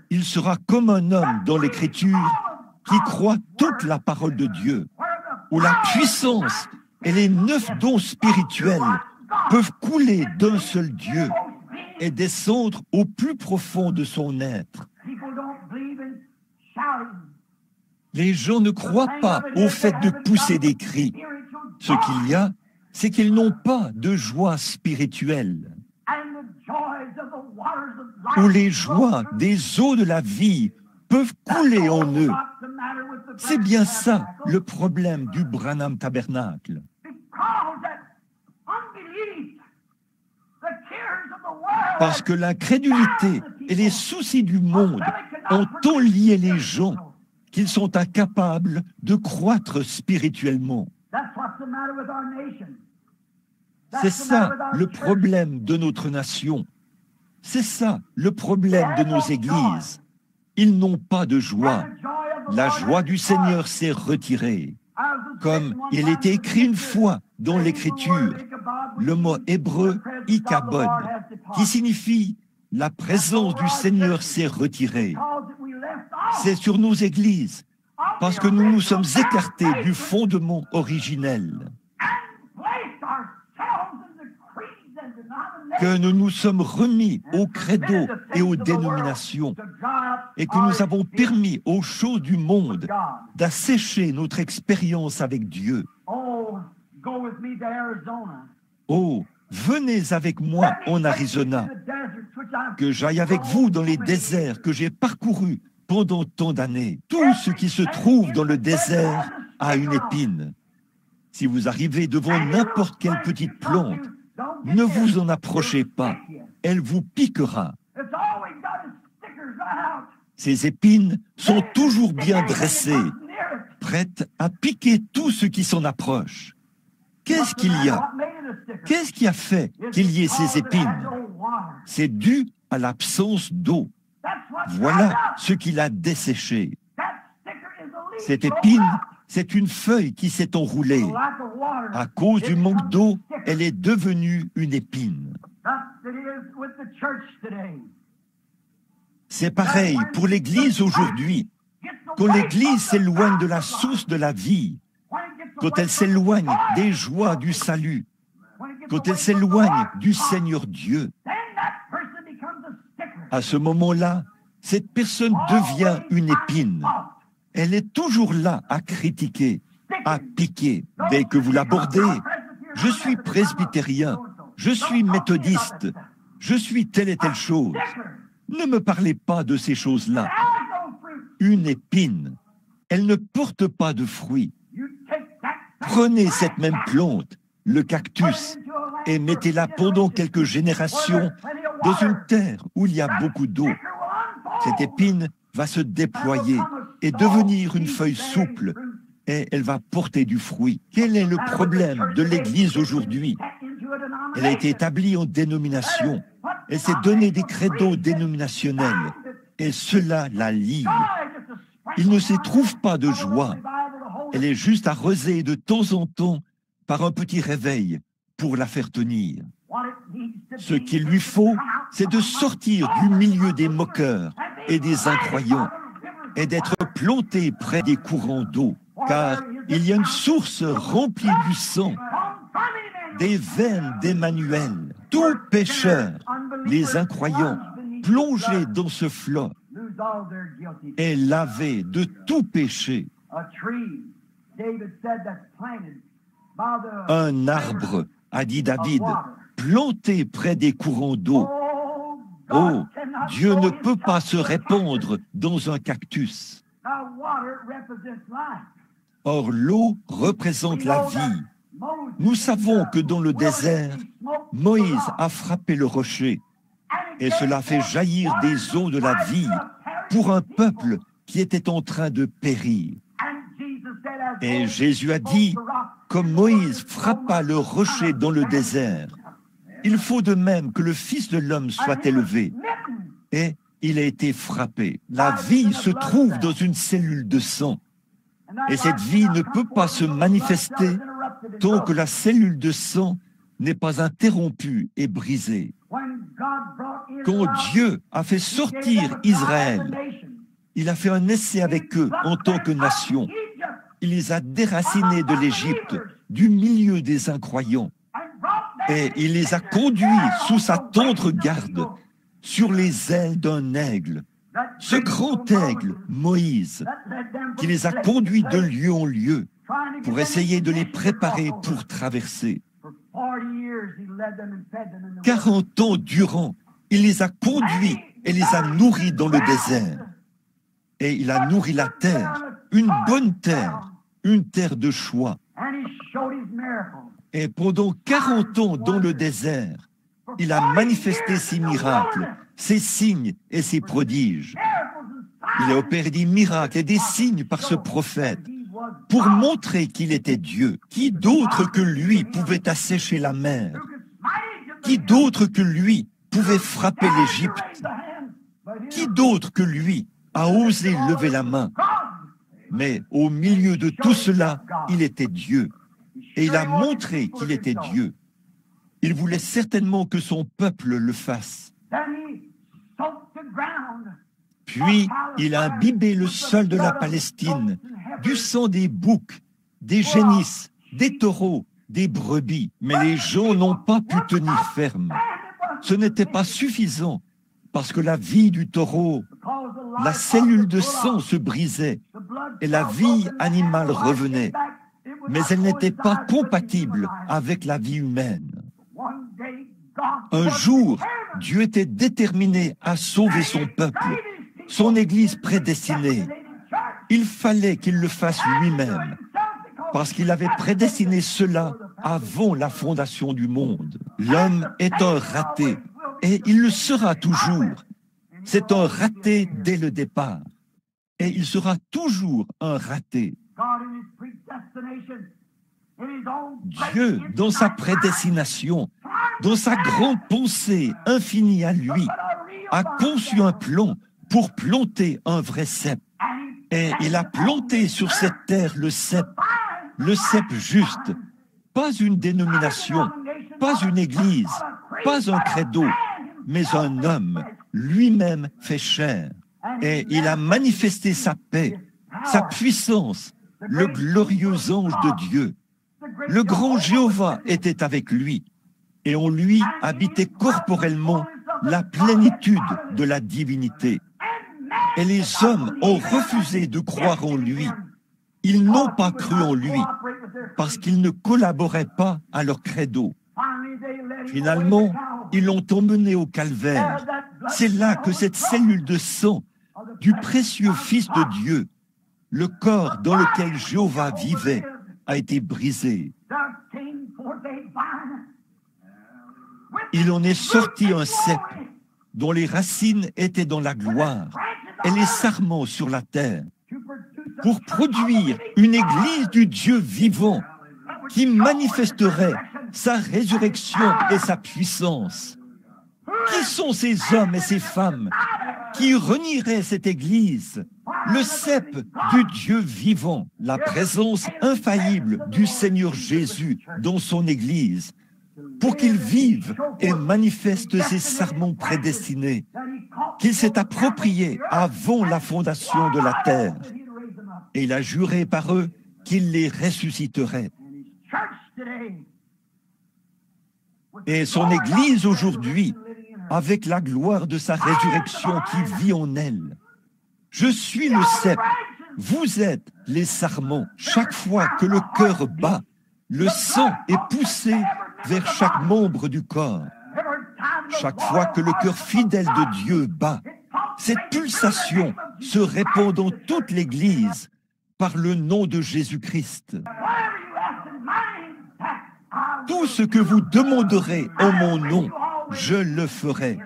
il sera comme un homme dans l'Écriture qui croit toute la parole de Dieu, où la puissance et les 9 dons spirituels peuvent couler d'un seul Dieu et descendre au plus profond de son être. Les gens ne croient pas au fait de pousser des cris. Ce qu'il y a, c'est qu'ils n'ont pas de joie spirituelle. Où les joies des eaux de la vie peuvent couler en eux. C'est bien ça le problème du Branham Tabernacle. Parce que l'incrédulité et les soucis du monde ont tant lié les gens qu'ils sont incapables de croître spirituellement. C'est ça le problème de notre nation. C'est ça le problème de nos églises. Ils n'ont pas de joie. La joie du Seigneur s'est retirée. Comme il était écrit une fois dans l'Écriture, le mot hébreu « ikabod », qui signifie « la présence du Seigneur s'est retirée ». C'est sur nos églises, parce que nous nous sommes écartés du fondement originel, que nous nous sommes remis au credo et aux dénominations, et que nous avons permis aux choses du monde d'assécher notre expérience avec Dieu. Oh, venez avec moi en Arizona, que j'aille avec vous dans les déserts que j'ai parcourus pendant tant d'années. Tout ce qui se trouve dans le désert a une épine. Si vous arrivez devant n'importe quelle petite plante, ne vous en approchez pas, elle vous piquera. Ces épines sont toujours bien dressées, prêtes à piquer tout ce qui s'en approche. Qu'est-ce qu'il y a? Qu'est-ce qui a fait qu'il y ait ces épines? C'est dû à l'absence d'eau. Voilà ce qui l'a desséché. Cette épine, c'est une feuille qui s'est enroulée. À cause du manque d'eau, elle est devenue une épine. C'est pareil pour l'Église aujourd'hui. Quand l'Église s'éloigne de la source de la vie, quand elle s'éloigne des joies du salut, quand elle s'éloigne du Seigneur Dieu, à ce moment-là, cette personne devient une épine. Elle est toujours là à critiquer, à piquer. Dès que vous l'abordez, je suis presbytérien, je suis méthodiste, je suis telle et telle chose. Ne me parlez pas de ces choses-là. Une épine, elle ne porte pas de fruits. Prenez cette même plante, le cactus, et mettez-la pendant quelques générations dans une terre où il y a beaucoup d'eau. Cette épine va se déployer et devenir une feuille souple, et elle va porter du fruit. Quel est le problème de l'Église aujourd'hui? Elle a été établie en dénomination. Elle s'est donné des credos dénominationnels, et cela la lie. Il ne s'y trouve pas de joie. Elle est juste arrosée de temps en temps par un petit réveil pour la faire tenir. Ce qu'il lui faut, c'est de sortir du milieu des moqueurs et des incroyants et d'être planté près des courants d'eau, car il y a une source remplie du sang, des veines d'Emmanuel. Tout pécheur, les incroyants, plongés dans ce flot, est lavé de tout péché. Un arbre a dit David, planté près des courants d'eau. Oh, Dieu ne peut pas se répandre dans un cactus. Or, l'eau représente la vie. Nous savons que dans le désert, Moïse a frappé le rocher et cela fait jaillir des eaux de la vie pour un peuple qui était en train de périr. Et Jésus a dit, comme Moïse frappa le rocher dans le désert, il faut de même que le Fils de l'homme soit élevé. Et il a été frappé. La vie se trouve dans une cellule de sang. Et cette vie ne peut pas se manifester tant que la cellule de sang n'est pas interrompue et brisée. Quand Dieu a fait sortir Israël, il a fait un essai avec eux en tant que nation. Il les a déracinés de l'Égypte, du milieu des incroyants. Et il les a conduits sous sa tendre garde, sur les ailes d'un aigle. Ce grand aigle, Moïse, qui les a conduits de lieu en lieu pour essayer de les préparer pour traverser. 40 ans durant, il les a conduits et les a nourris dans le désert. Et il a nourri la terre, une bonne terre, une terre de choix. Et pendant 40 ans dans le désert, il a manifesté ses miracles, ses signes et ses prodiges. Il a opéré des miracles et des signes par ce prophète pour montrer qu'il était Dieu. Qui d'autre que lui pouvait assécher la mer? Qui d'autre que lui pouvait frapper l'Égypte? Qui d'autre que lui a osé lever la main? Mais au milieu de tout cela, il était Dieu. Et il a montré qu'il était Dieu. Il voulait certainement que son peuple le fasse. Puis, il a imbibé le sol de la Palestine, du sang des boucs, des génisses, des taureaux, des brebis. Mais les gens n'ont pas pu tenir ferme. Ce n'était pas suffisant, parce que la vie du taureau, la cellule de sang se brisait, et la vie animale revenait. Mais elle n'était pas compatible avec la vie humaine. Un jour, Dieu était déterminé à sauver son peuple, son Église prédestinée. Il fallait qu'il le fasse lui-même, parce qu'il avait prédestiné cela avant la fondation du monde. L'homme est un raté, et il le sera toujours. C'est un raté dès le départ, et il sera toujours un raté. Dieu, dans sa prédestination, dans sa grande pensée infinie à lui, a conçu un plan pour planter un vrai cep. Et il a planté sur cette terre le cep juste, pas une dénomination, pas une église, pas un credo, mais un homme, lui-même fait chair. Et il a manifesté sa paix, sa puissance, le glorieux ange de Dieu. Le grand Jéhovah était avec lui, et en lui habitait corporellement la plénitude de la divinité. Et les hommes ont refusé de croire en lui. Ils n'ont pas cru en lui, parce qu'ils ne collaboraient pas à leur credo. Finalement, ils l'ont emmené au calvaire. C'est là que cette cellule de sang du précieux Fils de Dieu, le corps dans lequel Jéhovah vivait, a été brisé. Il en est sorti un cep dont les racines étaient dans la gloire et les sarments sur la terre, pour produire une église du Dieu vivant qui manifesterait sa résurrection et sa puissance. Qui sont ces hommes et ces femmes qui renieraient cette église, le cep du Dieu vivant, la présence infaillible du Seigneur Jésus dans son église, pour qu'il vive et manifeste ses sermons prédestinés, qu'il s'est approprié avant la fondation de la terre. Et il a juré par eux qu'il les ressusciterait. Et son Église aujourd'hui, avec la gloire de sa résurrection qui vit en elle. Je suis le cep, vous êtes les sarments. Chaque fois que le cœur bat, le sang est poussé vers chaque membre du corps. Chaque fois que le cœur fidèle de Dieu bat, cette pulsation se répand dans toute l'Église par le nom de Jésus-Christ. Tout ce que vous demanderez en mon nom, je le ferai.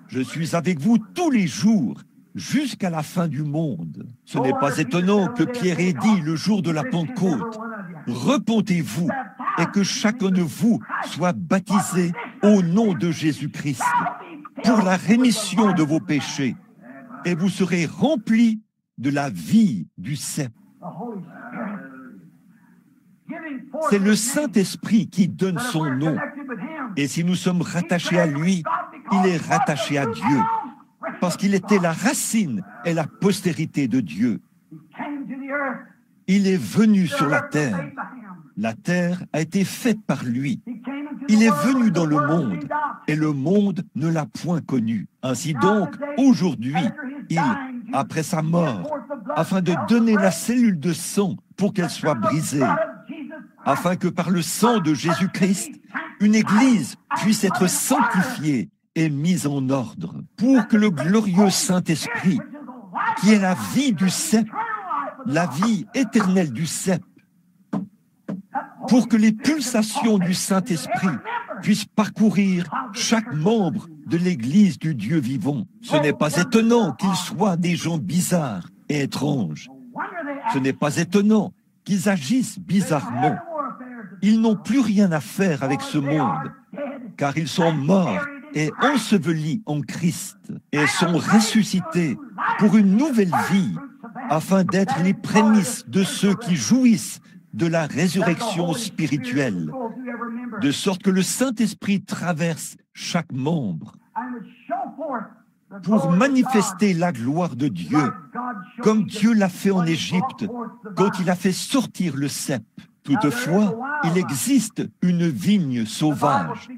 Je suis avec vous tous les jours, jusqu'à la fin du monde. Ce n'est pas étonnant que Pierre ait dit le jour de la Pentecôte, « Repentez-vous et que chacun de vous soit baptisé au nom de Jésus-Christ pour la rémission de vos péchés, et vous serez remplis de la vie du cep. » C'est le Saint-Esprit qui donne son nom. Et si nous sommes rattachés à lui, il est rattaché à Dieu, parce qu'il était la racine et la postérité de Dieu. Il est venu sur la terre. La terre a été faite par lui. Il est venu dans le monde, et le monde ne l'a point connu. Ainsi donc, aujourd'hui, il, après sa mort, afin de donner la cellule de sang pour qu'elle soit brisée, afin que par le sang de Jésus-Christ, une église puisse être sanctifiée et mise en ordre, pour que le glorieux Saint-Esprit, qui est la vie du cep, la vie éternelle du cep, pour que les pulsations du Saint-Esprit puissent parcourir chaque membre de l'Église du Dieu vivant. Ce n'est pas étonnant qu'ils soient des gens bizarres et étranges. Ce n'est pas étonnant qu'ils agissent bizarrement. Ils n'ont plus rien à faire avec ce monde, car ils sont morts et ensevelis en Christ et sont ressuscités pour une nouvelle vie, afin d'être les prémices de ceux qui jouissent de la résurrection spirituelle, de sorte que le Saint-Esprit traverse chaque membre pour manifester la gloire de Dieu, comme Dieu l'a fait en Égypte quand il a fait sortir le cep. Toutefois, il existe une vigne sauvage.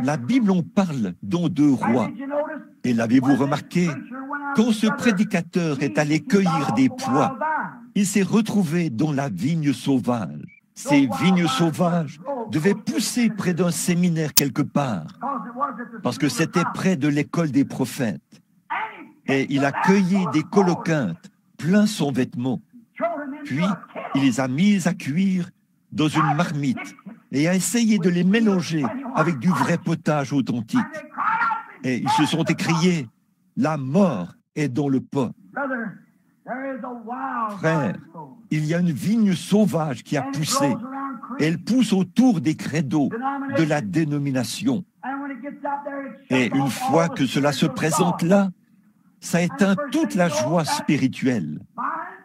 La Bible en parle dans 2 Rois. Et l'avez-vous remarqué? Quand ce prédicateur est allé cueillir des pois, il s'est retrouvé dans la vigne sauvage. Ces vignes sauvages devaient pousser près d'un séminaire quelque part, parce que c'était près de l'école des prophètes. Et il a cueilli des coloquintes plein son vêtement. Puis, il les a mises à cuire dans une marmite et a essayé de les mélanger avec du vrai potage authentique. Et ils se sont écriés, « La mort est dans le pot. » Frère, il y a une vigne sauvage qui a poussé. Elle pousse autour des credos de la dénomination. Et une fois que cela se présente là, ça éteint toute la joie spirituelle.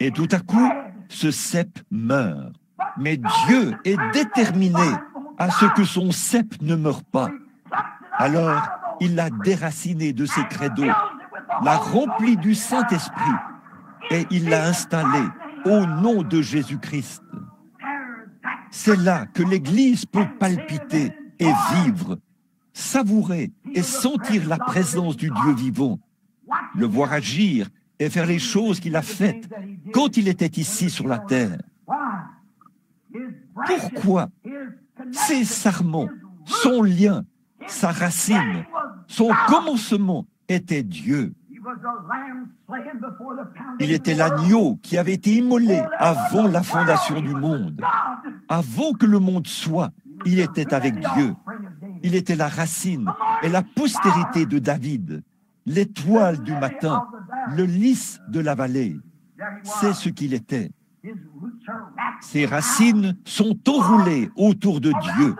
Et tout à coup, ce cep meurt. Mais Dieu est déterminé à ce que son cep ne meure pas. Alors, il l'a déraciné de ses credos, l'a rempli du Saint-Esprit, et il l'a installé au nom de Jésus-Christ. C'est là que l'Église peut palpiter et vivre, savourer et sentir la présence du Dieu vivant, le voir agir et faire les choses qu'il a faites quand il était ici sur la terre. Pourquoi ses sarments, son lien, sa racine, son commencement était Dieu? Il était l'agneau qui avait été immolé avant la fondation du monde. Avant que le monde soit, il était avec Dieu. Il était la racine et la postérité de David, l'étoile du matin, le lys de la vallée. C'est ce qu'il était. Ses racines sont enroulées autour de Dieu,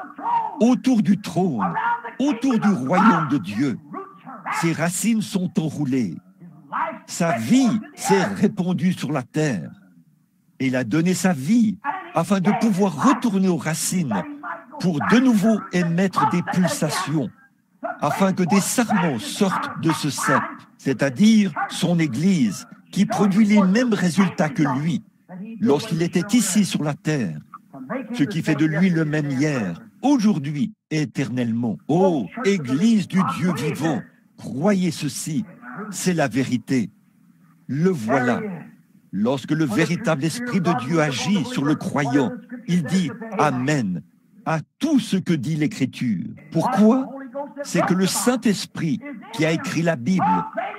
autour du trône, autour du royaume de Dieu. Ses racines sont enroulées. Sa vie s'est répandue sur la terre. Et il a donné sa vie afin de pouvoir retourner aux racines pour de nouveau émettre des pulsations, afin que des sarments sortent de ce cep, c'est-à-dire son Église, qui produit les mêmes résultats que lui lorsqu'il était ici sur la terre, ce qui fait de lui le même hier, aujourd'hui et éternellement. Ô Église du Dieu vivant, croyez ceci, c'est la vérité. Le voilà. Lorsque le véritable Esprit de Dieu agit sur le croyant, il dit « Amen ». à tout ce que dit l'Écriture. Pourquoi? C'est que le Saint-Esprit qui a écrit la Bible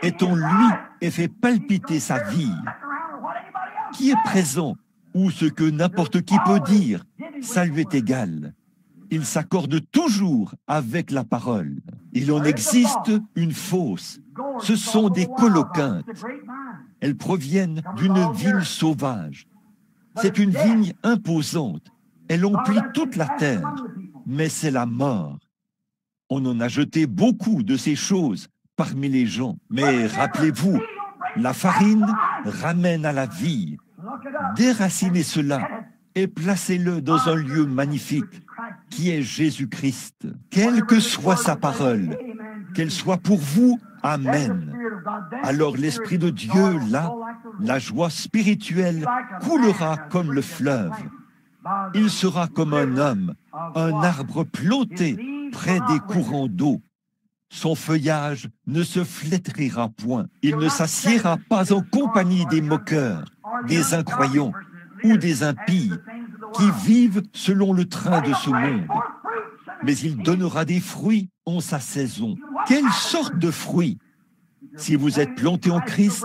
est en lui et fait palpiter sa vie. Qui est présent ou ce que n'importe qui peut dire, ça lui est égal. Il s'accorde toujours avec la parole. Il en existe une fausse. Ce sont des coloquintes. Elles proviennent d'une vigne sauvage. C'est une vigne imposante. Elle emplit toute la terre, mais c'est la mort. On en a jeté beaucoup de ces choses parmi les gens. Mais rappelez-vous, la farine ramène à la vie. Déracinez cela et placez-le dans un lieu magnifique qui est Jésus-Christ. Quelle que soit sa parole, qu'elle soit pour vous, Amen. Alors l'Esprit de Dieu, là, la joie spirituelle coulera comme le fleuve. Il sera comme un homme, un arbre planté près des courants d'eau. Son feuillage ne se flétrira point. Il ne s'assiera pas en compagnie des moqueurs, des incroyants ou des impies qui vivent selon le train de ce monde. Mais il donnera des fruits en sa saison. Quelle sorte de fruits? Si vous êtes planté en Christ,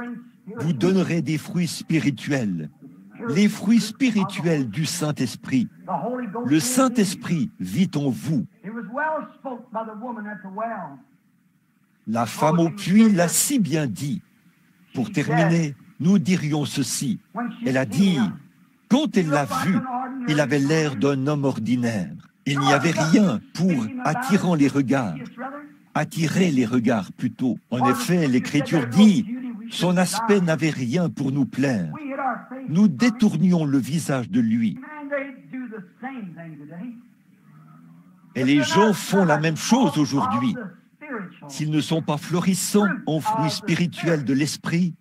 vous donnerez des fruits spirituels. Les fruits spirituels du Saint-Esprit. Le Saint-Esprit vit en vous. La femme au puits l'a si bien dit. Pour terminer, nous dirions ceci. Elle a dit, quand elle l'a vu, il avait l'air d'un homme ordinaire. Il n'y avait rien pour attirer les regards plutôt. En effet, l'Écriture dit, son aspect n'avait rien pour nous plaire. Nous détournions le visage de lui. Et les gens font la même chose aujourd'hui. S'ils ne sont pas florissants en fruits spirituels de l'esprit,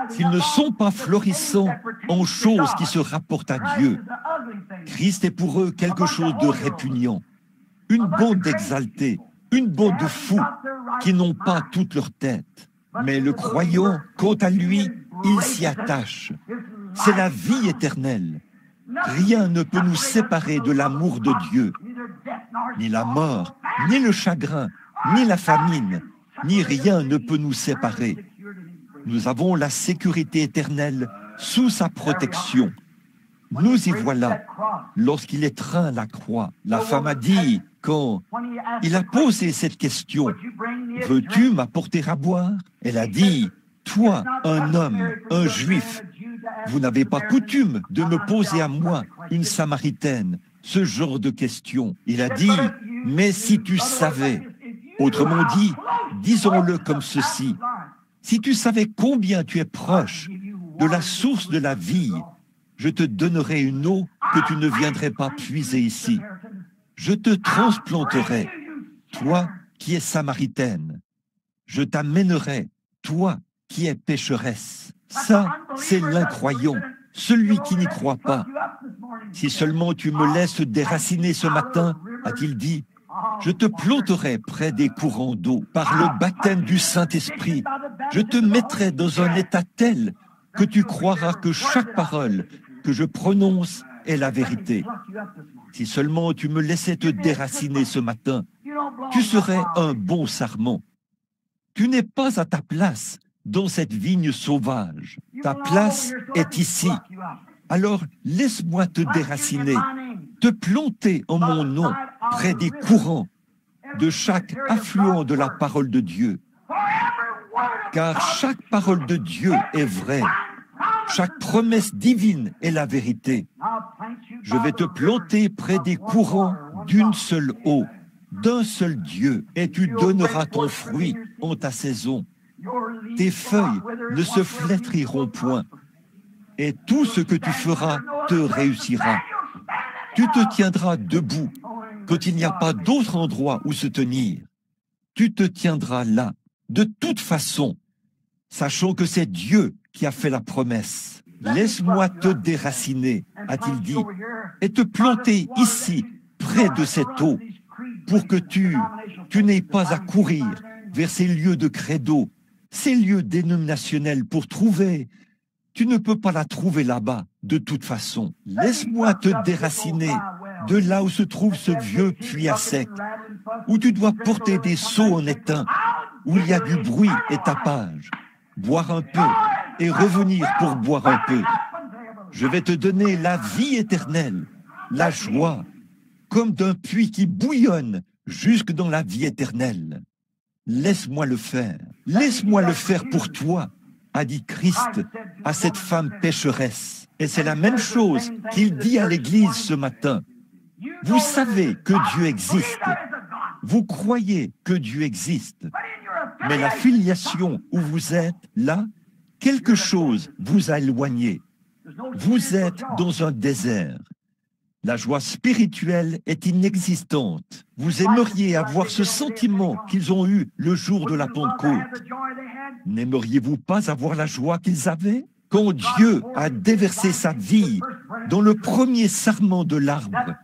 s'ils ne sont pas florissants en choses qui se rapportent à Dieu, Christ est pour eux quelque chose de répugnant, une bande d'exaltés, une bande de fous qui n'ont pas toute leur tête. Mais le croyant, quant à lui, il s'y attache. C'est la vie éternelle. Rien ne peut nous séparer de l'amour de Dieu. Ni la mort, ni le chagrin, ni la famine, ni rien ne peut nous séparer. Nous avons la sécurité éternelle sous sa protection. Nous y voilà, lorsqu'il étreint la croix. La femme a dit, quand il a posé cette question, « Veux-tu m'apporter à boire ?» Elle a dit, « Toi, un homme, un juif, vous n'avez pas coutume de me poser à moi, une Samaritaine, ce genre de questions. » Il a dit, « Mais si tu savais, autrement dit, disons-le comme ceci, si tu savais combien tu es proche de la source de la vie, je te donnerai une eau que tu ne viendrais pas puiser ici. Je te transplanterai, toi qui es samaritaine. Je t'amènerai, toi qui es pécheresse. Ça, c'est l'incroyant, celui qui n'y croit pas. Si seulement tu me laisses déraciner ce matin, a-t-il dit, je te planterai près des courants d'eau par le baptême du Saint-Esprit. Je te mettrai dans un état tel que tu croiras que chaque parole que je prononce est la vérité. Si seulement tu me laissais te déraciner ce matin, tu serais un bon sarment. Tu n'es pas à ta place dans cette vigne sauvage. Ta place est ici. Alors laisse-moi te déraciner, te planter en mon nom près des courants de chaque affluent de la parole de Dieu. Car chaque parole de Dieu est vraie. Chaque promesse divine est la vérité. Je vais te planter près des courants d'une seule eau, d'un seul Dieu, et tu donneras ton fruit en ta saison. Tes feuilles ne se flétriront point, et tout ce que tu feras te réussira. Tu te tiendras debout, quand il n'y a pas d'autre endroit où se tenir. Tu te tiendras là, de toute façon, sachant que c'est Dieu qui a fait la promesse. Laisse-moi te déraciner, a-t-il dit, et te planter ici, près de cette eau, pour que tu n'aies pas à courir vers ces lieux de credo, ces lieux dénominationnels pour trouver. Tu ne peux pas la trouver là-bas, de toute façon. Laisse-moi te déraciner de là où se trouve ce vieux puits à sec, où tu dois porter des seaux en étain, où il y a du bruit et tapage, boire un peu et revenir pour boire un peu. Je vais te donner la vie éternelle, la joie, comme d'un puits qui bouillonne jusque dans la vie éternelle. Laisse-moi le faire pour toi, a dit Christ à cette femme pécheresse. Et c'est la même chose qu'il dit à l'Église ce matin. Vous savez que Dieu existe. Vous croyez que Dieu existe. Mais la filiation où vous êtes, là, quelque chose vous a éloigné. Vous êtes dans un désert. La joie spirituelle est inexistante. Vous aimeriez avoir ce sentiment qu'ils ont eu le jour de la Pentecôte. N'aimeriez-vous pas avoir la joie qu'ils avaient? Quand Dieu a déversé sa vie dans le premier sarment de l'arbre,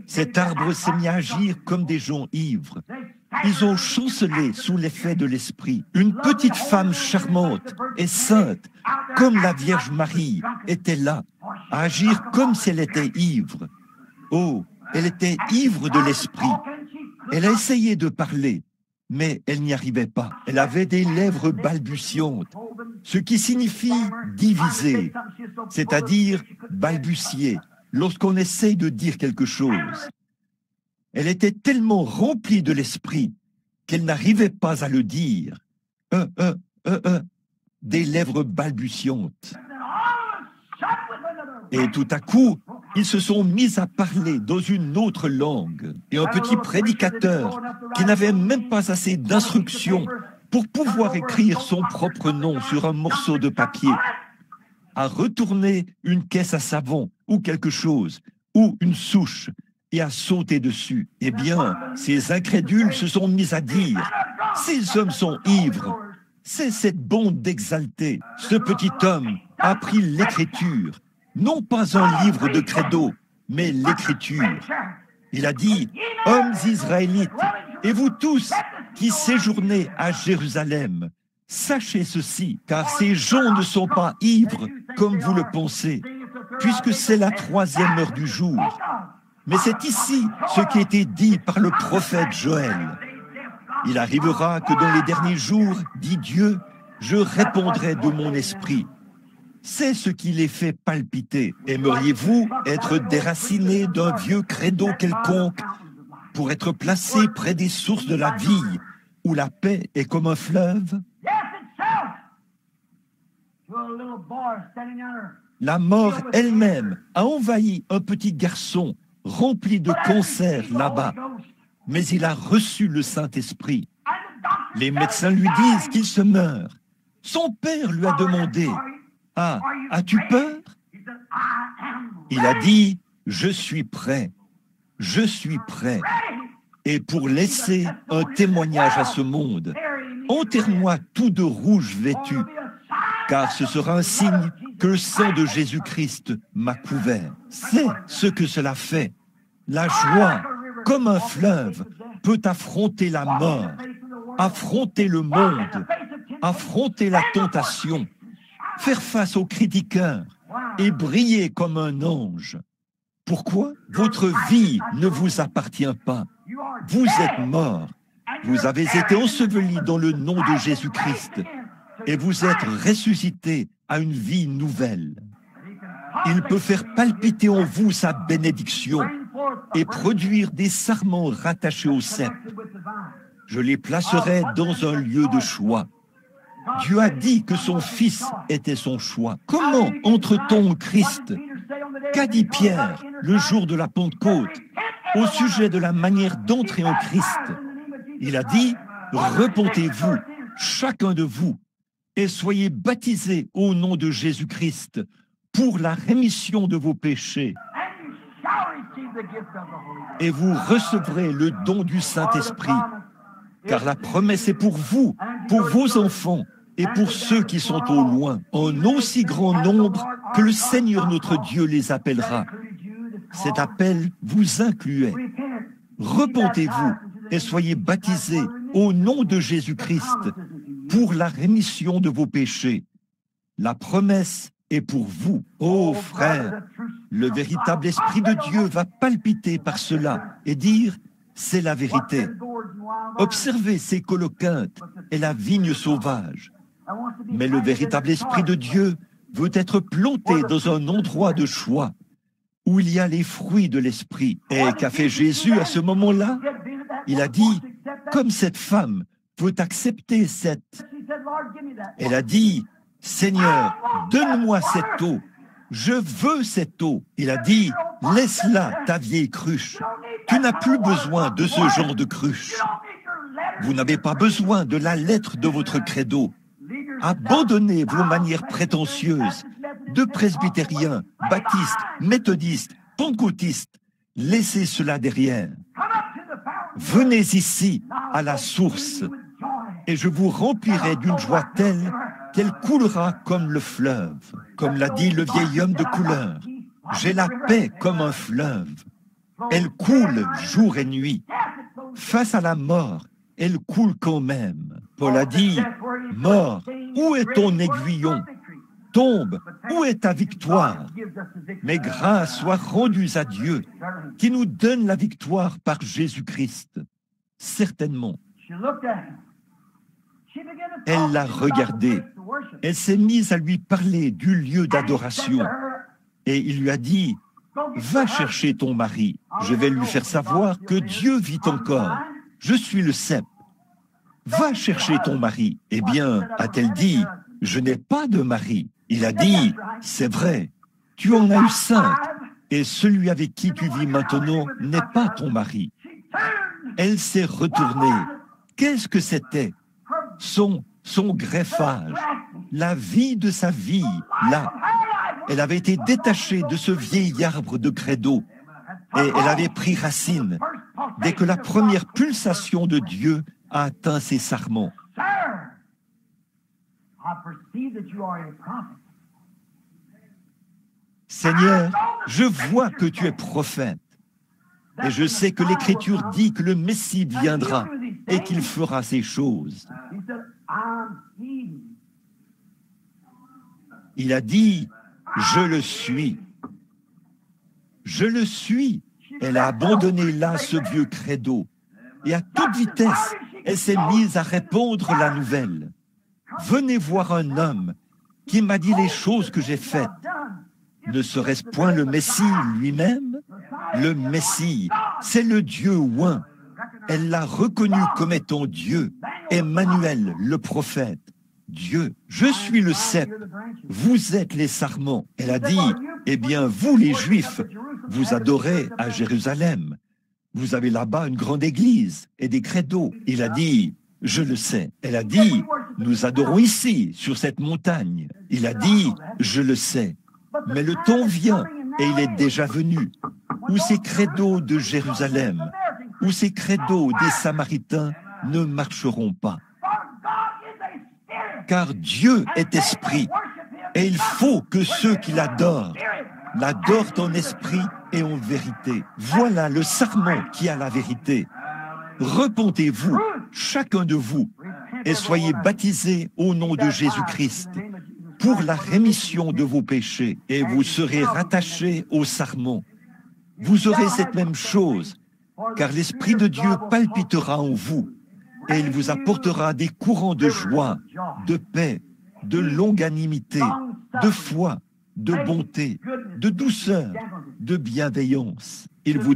cet arbre s'est mis à agir comme des gens ivres. Ils ont chancelé sous l'effet de l'esprit. Une petite femme charmante et sainte, comme la Vierge Marie, était là, à agir comme si elle était ivre. Oh, elle était ivre de l'esprit. Elle a essayé de parler, mais elle n'y arrivait pas. Elle avait des lèvres balbutiantes, ce qui signifie diviser, c'est-à-dire balbutier, lorsqu'on essaye de dire quelque chose. Elle était tellement remplie de l'esprit qu'elle n'arrivait pas à le dire. Des lèvres balbutiantes. Et tout à coup, ils se sont mis à parler dans une autre langue. Et un petit prédicateur, qui n'avait même pas assez d'instructions pour pouvoir écrire son propre nom sur un morceau de papier, a retourné une caisse à savon ou quelque chose, ou une souche, et a sauté dessus. Eh bien, ces incrédules se sont mis à dire, « Ces hommes sont ivres. » C'est cette bande d'exaltés. Ce petit homme a pris l'écriture, non pas un livre de credo, mais l'écriture. Il a dit, « Hommes israélites, et vous tous qui séjournez à Jérusalem, sachez ceci, car ces gens ne sont pas ivres comme vous le pensez, puisque c'est la 3e heure du jour. Mais c'est ici ce qui a été dit par le prophète Joël. Il arrivera que dans les derniers jours, dit Dieu, je répondrai de mon esprit. C'est ce qui les fait palpiter. Aimeriez-vous être déraciné d'un vieux credo quelconque pour être placé près des sources de la vie, où la paix est comme un fleuve? La mort elle-même a envahi un petit garçon rempli de cancers là-bas, mais il a reçu le Saint-Esprit. Les médecins lui disent qu'il se meurt. Son père lui a demandé, « Ah, as-tu peur ?» Il a dit, « Je suis prêt, je suis prêt. » Et pour laisser un témoignage à ce monde, enterre-moi tout de rouge vêtu, car ce sera un signe que le sang de Jésus-Christ m'a couvert. C'est ce que cela fait. La joie, comme un fleuve, peut affronter la mort, affronter le monde, affronter la tentation, faire face aux critiqueurs et briller comme un ange. Pourquoi? Votre vie ne vous appartient pas. Vous êtes mort. Vous avez été enseveli dans le nom de Jésus-Christ et vous êtes ressuscité à une vie nouvelle. Il peut faire palpiter en vous sa bénédiction et produire des sarments rattachés au cep. Je les placerai dans un lieu de choix. Dieu a dit que son Fils était son choix. Comment entre-t-on au Christ? Qu'a dit Pierre le jour de la Pentecôte au sujet de la manière d'entrer en Christ? Il a dit, « Repentez-vous, chacun de vous, et soyez baptisés au nom de Jésus-Christ pour la rémission de vos péchés. Et vous recevrez le don du Saint-Esprit, car la promesse est pour vous, pour vos enfants et pour ceux qui sont au loin, en aussi grand nombre que le Seigneur notre Dieu les appellera. » Cet appel vous incluait. Repentez-vous et soyez baptisés au nom de Jésus-Christ pour la rémission de vos péchés. La promesse Et pour vous, ô frères, le véritable Esprit de Dieu va palpiter par cela et dire, c'est la vérité. Observez ces coloquintes et la vigne sauvage. Mais le véritable Esprit de Dieu veut être planté dans un endroit de choix où il y a les fruits de l'Esprit. Et qu'a fait Jésus à ce moment-là? Il a dit, comme cette femme veut accepter cette... Elle a dit, Seigneur, donne-moi cette eau. Je veux cette eau. Il a dit, laisse-la, ta vieille cruche. Tu n'as plus besoin de ce genre de cruche. Vous n'avez pas besoin de la lettre de votre credo. Abandonnez vos manières prétentieuses de presbytériens, baptistes, méthodistes, pentecôtistes. Laissez cela derrière. Venez ici, à la source, et je vous remplirai d'une joie telle qu'elle coulera comme le fleuve. Comme l'a dit le vieil homme de couleur, j'ai la paix comme un fleuve. Elle coule jour et nuit. Face à la mort, elle coule quand même. Paul a dit, mort, où est ton aiguillon? Tombe, où est ta victoire? Mais grâce soient rendues à Dieu, qui nous donne la victoire par Jésus-Christ. Certainement. Elle l'a regardé. Elle s'est mise à lui parler du lieu d'adoration. Et il lui a dit, va chercher ton mari. Je vais lui faire savoir que Dieu vit encore. Je suis le cep. Va chercher ton mari. Eh bien, a-t-elle dit, je n'ai pas de mari. Il a dit, c'est vrai, tu en as eu 5, et celui avec qui tu vis maintenant n'est pas ton mari. Elle s'est retournée. Qu'est-ce que c'était? Son greffage, la vie de sa vie, là. Elle avait été détachée de ce vieil arbre de credo, et elle avait pris racine dès que la première pulsation de Dieu a atteint ses sarments. Seigneur, je vois que tu es prophète, et je sais que l'Écriture dit que le Messie viendra et qu'il fera ces choses. Il a dit, je le suis. Je le suis. Elle a abandonné là ce vieux credo, et à toute vitesse, elle s'est mise à répandre la nouvelle. Venez voir un homme qui m'a dit les choses que j'ai faites. Ne serait-ce point le Messie lui-même? Le Messie, c'est le Dieu oint. Elle l'a reconnu comme étant Dieu. Emmanuel, le prophète. Dieu, je suis le cep. Vous êtes les sarments. Elle a dit, eh bien, vous les Juifs, vous adorez à Jérusalem. Vous avez là-bas une grande église et des credos. Il a dit, je le sais. Elle a dit, nous adorons ici, sur cette montagne. Il a dit, je le sais. Mais le temps vient, et il est déjà venu, où ces credos de Jérusalem, où ces credos des Samaritains ne marcheront pas. Car Dieu est esprit, et il faut que ceux qui l'adorent en esprit et en vérité. Voilà le sarment qui a la vérité. Repentez-vous, chacun de vous, et soyez baptisés au nom de Jésus-Christ pour la rémission de vos péchés, et vous serez rattachés au sarment. Vous aurez cette même chose, car l'Esprit de Dieu palpitera en vous, et il vous apportera des courants de joie, de paix, de longanimité, de foi, de bonté, de douceur, de bienveillance. Il vous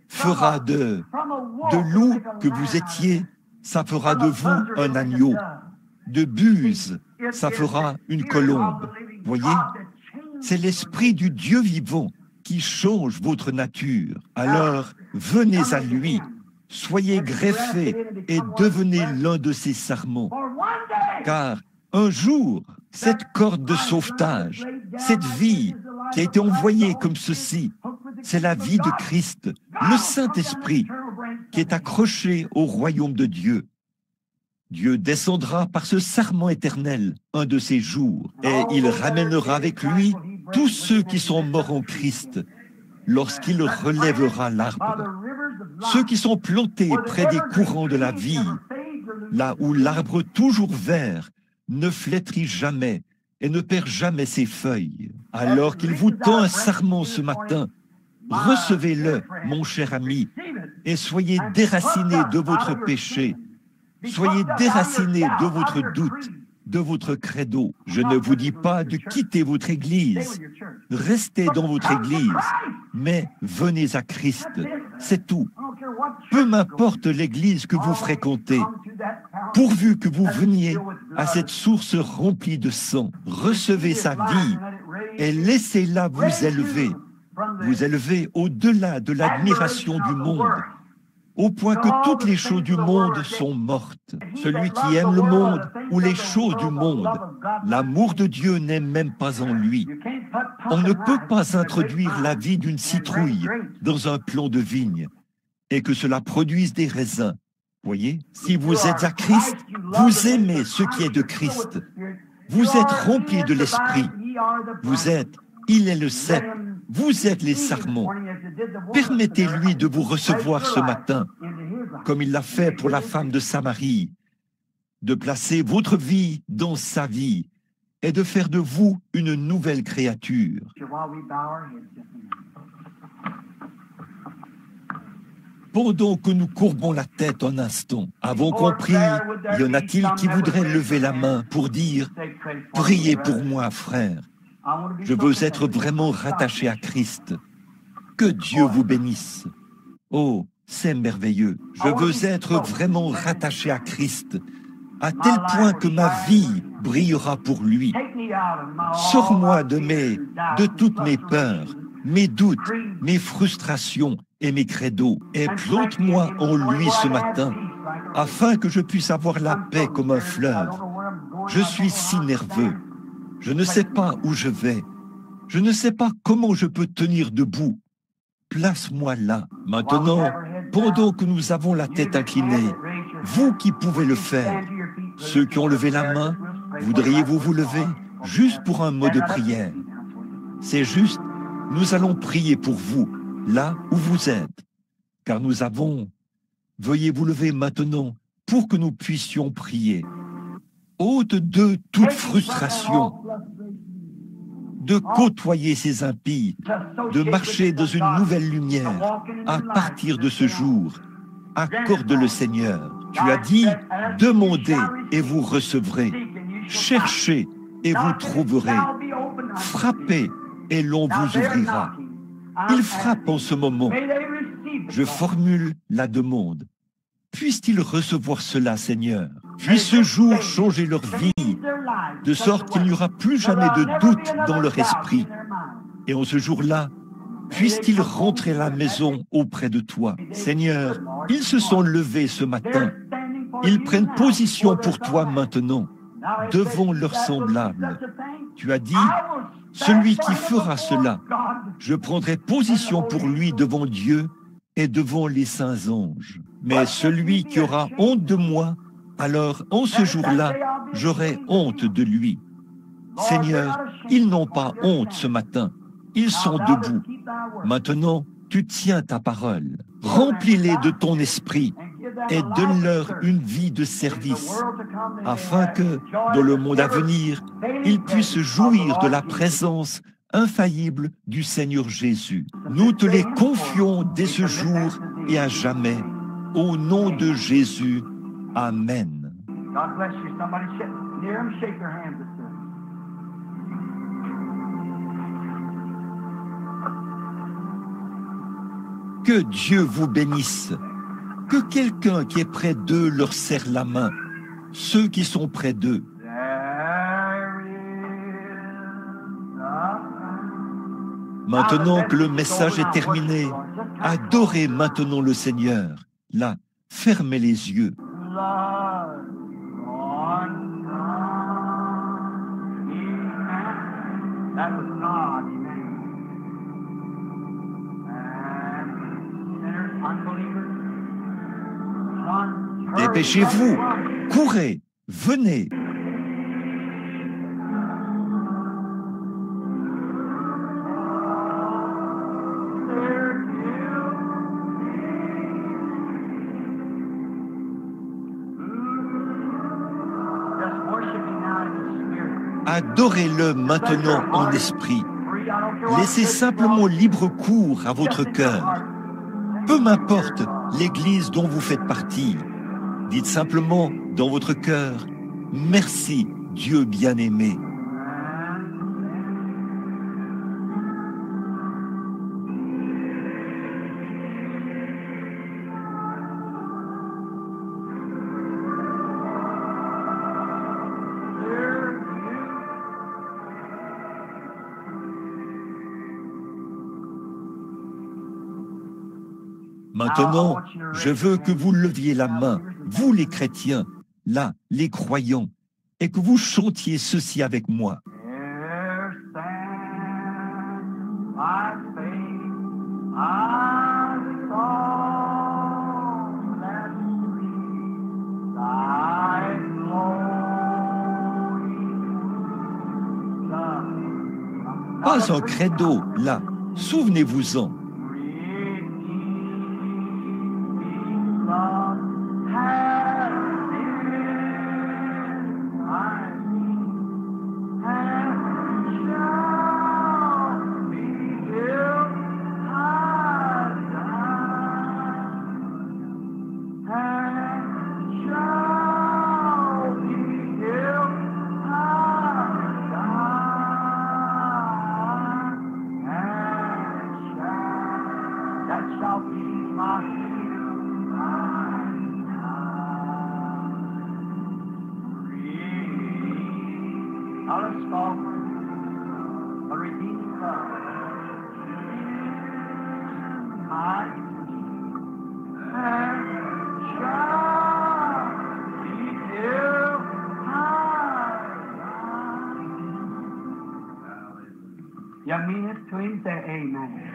fera de loup que vous étiez, ça fera de vous un agneau. De buse, ça fera une colombe. Voyez, c'est l'Esprit du Dieu vivant qui change votre nature. Alors, venez à lui, soyez greffés et devenez l'un de ses sarments. Car un jour, cette corde de sauvetage, cette vie qui a été envoyée comme ceci, c'est la vie de Christ, le Saint-Esprit, qui est accroché au royaume de Dieu. Dieu descendra par ce sarment éternel un de ces jours, et il ramènera avec lui tous ceux qui sont morts en Christ, lorsqu'il relèvera l'arbre. Ceux qui sont plantés près des courants de la vie, là où l'arbre toujours vert ne flétrit jamais et ne perd jamais ses feuilles. Alors qu'il vous tend un sarment ce matin, recevez-le, mon cher ami, et soyez déraciné de votre péché. Soyez déraciné de votre doute, de votre credo. Je ne vous dis pas de quitter votre Église. Restez dans votre Église, mais venez à Christ. C'est tout. Peu m'importe l'Église que vous fréquentez, pourvu que vous veniez à cette source remplie de sang. Recevez sa vie et laissez-la vous élever au-delà de l'admiration du monde, au point que toutes les choses du monde sont mortes. Celui qui aime le monde ou les choses du monde, l'amour de Dieu n'est même pas en lui. On ne peut pas introduire la vie d'une citrouille dans un plant de vigne et que cela produise des raisins. Voyez, si vous êtes à Christ, vous aimez ce qui est de Christ. Vous êtes rempli de l'Esprit. Il est le cep. Vous êtes les sarments. Permettez-lui de vous recevoir ce matin, comme il l'a fait pour la femme de Samarie, de placer votre vie dans sa vie et de faire de vous une nouvelle créature. Pendant que nous courbons la tête un instant, avons compris, y en a-t-il qui voudraient lever la main pour dire « Priez pour moi, frère ». Je veux être vraiment rattaché à Christ. Que Dieu vous bénisse. Oh, c'est merveilleux. Je veux être vraiment rattaché à Christ, à tel point que ma vie brillera pour lui. Sors-moi de toutes mes peurs, mes doutes, mes frustrations et mes credos, et plante-moi en lui ce matin, afin que je puisse avoir la paix comme un fleuve. Je suis si nerveux. Je ne sais pas où je vais. Je ne sais pas comment je peux tenir debout. Place-moi là, maintenant, pendant que nous avons la tête inclinée. Vous qui pouvez le faire, ceux qui ont levé la main, voudriez-vous vous lever juste pour un mot de prière? C'est juste, nous allons prier pour vous, là où vous êtes, car nous avons... Veuillez vous lever maintenant pour que nous puissions prier. Ôte de toute frustration, de côtoyer ces impies, de marcher dans une nouvelle lumière. À partir de ce jour, accorde le Seigneur. Tu as dit, demandez et vous recevrez. Cherchez et vous trouverez. Frappez et l'on vous ouvrira. Il frappe en ce moment. Je formule la demande. Puisse-t-il recevoir cela, Seigneur? Puisse ce jour changer leur vie, de sorte qu'il n'y aura plus jamais de doute dans leur esprit. Et en ce jour-là, puisse-t-il rentrer à la maison auprès de toi. Seigneur, ils se sont levés ce matin. Ils prennent position pour toi maintenant, devant leurs semblables. Tu as dit, celui qui fera cela, je prendrai position pour lui devant Dieu et devant les saints anges. Mais celui qui aura honte de moi, alors en ce jour-là, j'aurai honte de lui. Seigneur, ils n'ont pas honte ce matin. Ils sont debout. Maintenant, tu tiens ta parole. Remplis-les de ton esprit et donne-leur une vie de service, afin que, dans le monde à venir, ils puissent jouir de la présence infaillible du Seigneur Jésus. Nous te les confions dès ce jour et à jamais. Au nom de Jésus. Amen. God bless you. Somebody near him, shake their hands. Que Dieu vous bénisse. Que quelqu'un qui est près d'eux leur serre la main. Ceux qui sont près d'eux. Maintenant que le message est terminé, adorez maintenant le Seigneur. Là, fermez les yeux. Dépêchez-vous, courez, venez. Adorez-le maintenant en esprit. Laissez simplement libre cours à votre cœur. Peu m'importe l'Église dont vous faites partie. Dites simplement dans votre cœur, « Merci, Dieu bien-aimé. » Maintenant, je veux que vous leviez la main, vous les chrétiens, là, les croyants, et que vous chantiez ceci avec moi. There stands my faith, I saw that sweet thy glory. Pas un credo, là, souvenez-vous-en.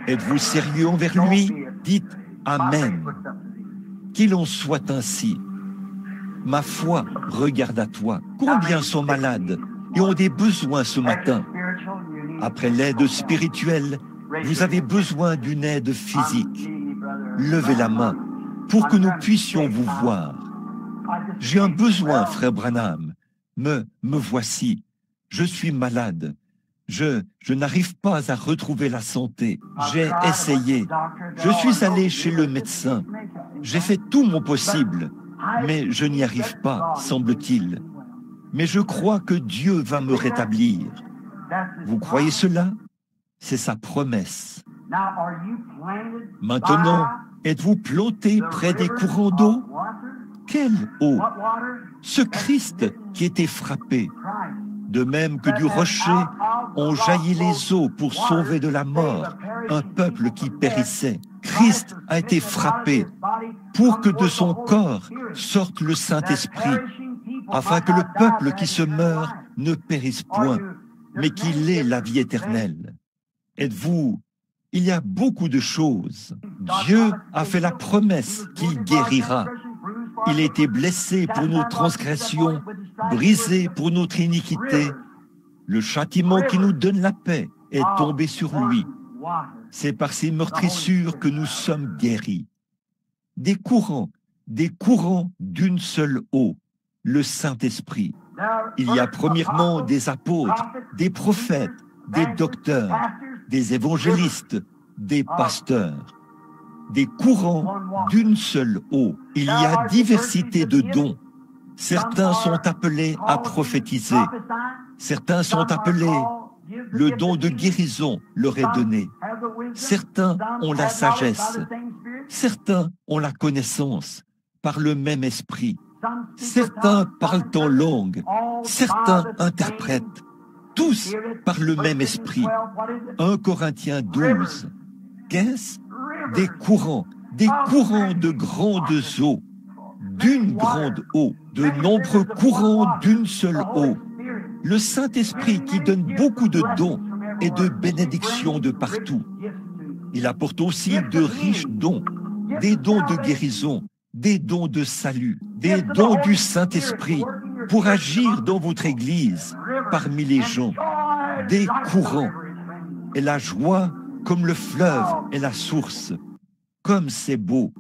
Êtes-vous sérieux envers lui? Dites Amen. Qu'il en soit ainsi. Ma foi regarde à toi. Combien sont malades et ont des besoins ce matin? Après l'aide spirituelle, vous avez besoin d'une aide physique. Levez la main pour que nous puissions vous voir. J'ai un besoin, frère Branham. Me voici. Je suis malade. Je n'arrive pas à retrouver la santé. J'ai essayé. Je suis allé chez le médecin. J'ai fait tout mon possible, mais je n'y arrive pas, semble-t-il. Mais je crois que Dieu va me rétablir. Vous croyez cela? C'est sa promesse. Maintenant, êtes-vous planté près des courants d'eau? Quelle eau? Ce Christ qui était frappé. De même que du rocher ont jailli les eaux pour sauver de la mort un peuple qui périssait. Christ a été frappé pour que de son corps sorte le Saint-Esprit, afin que le peuple qui se meurt ne périsse point, mais qu'il ait la vie éternelle. Êtes-vous? Il y a beaucoup de choses. Dieu a fait la promesse qu'il guérira. Il a été blessé pour nos transgressions, brisé pour notre iniquité. Le châtiment qui nous donne la paix est tombé sur lui. C'est par ses meurtrissures que nous sommes guéris. Des courants d'une seule eau, le Saint-Esprit. Il y a premièrement des apôtres, des prophètes, des docteurs, des évangélistes, des pasteurs. Des courants d'une seule eau. Il y a diversité de dons. Certains sont appelés à prophétiser. Certains sont appelés, le don de guérison leur est donné. Certains ont la sagesse. Certains ont la connaissance par le même esprit. Certains parlent en langue. Certains interprètent. Tous par le même esprit. 1 Corinthiens 12. Qu'est-ce? Des courants de grandes eaux, d'une grande eau, de nombreux courants d'une seule eau. Le Saint-Esprit qui donne beaucoup de dons et de bénédictions de partout. Il apporte aussi de riches dons, des dons de guérison, des dons de salut, des dons du Saint-Esprit pour agir dans votre Église, parmi les gens, des courants. Et la joie comme le fleuve est la source, comme c'est beau.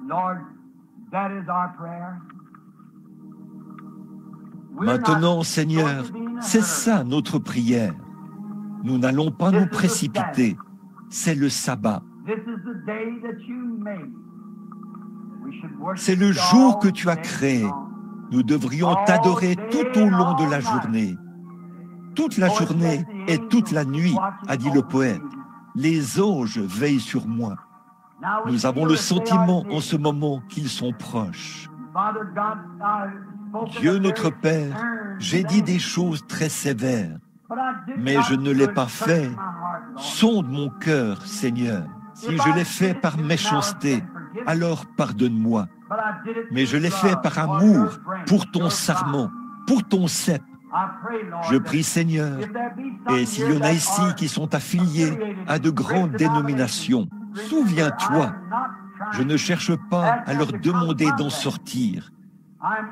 Lord, that is our prayer. Maintenant, Seigneur, c'est ça notre prière. Nous n'allons pas nous précipiter. C'est le sabbat. C'est le jour que tu as créé. Nous devrions t'adorer tout au long de la journée. Toute la journée et toute la nuit, a dit le poète. Les anges veillent sur moi. Nous avons le sentiment en ce moment qu'ils sont proches. Dieu notre Père, j'ai dit des choses très sévères, mais je ne l'ai pas fait. Sonde mon cœur, Seigneur. Si je l'ai fait par méchanceté, alors pardonne-moi. Mais je l'ai fait par amour, pour ton sarment, pour ton cep. Je prie, Seigneur, et s'il y en a ici qui sont affiliés à de grandes dénominations, souviens-toi, je ne cherche pas à leur demander d'en sortir.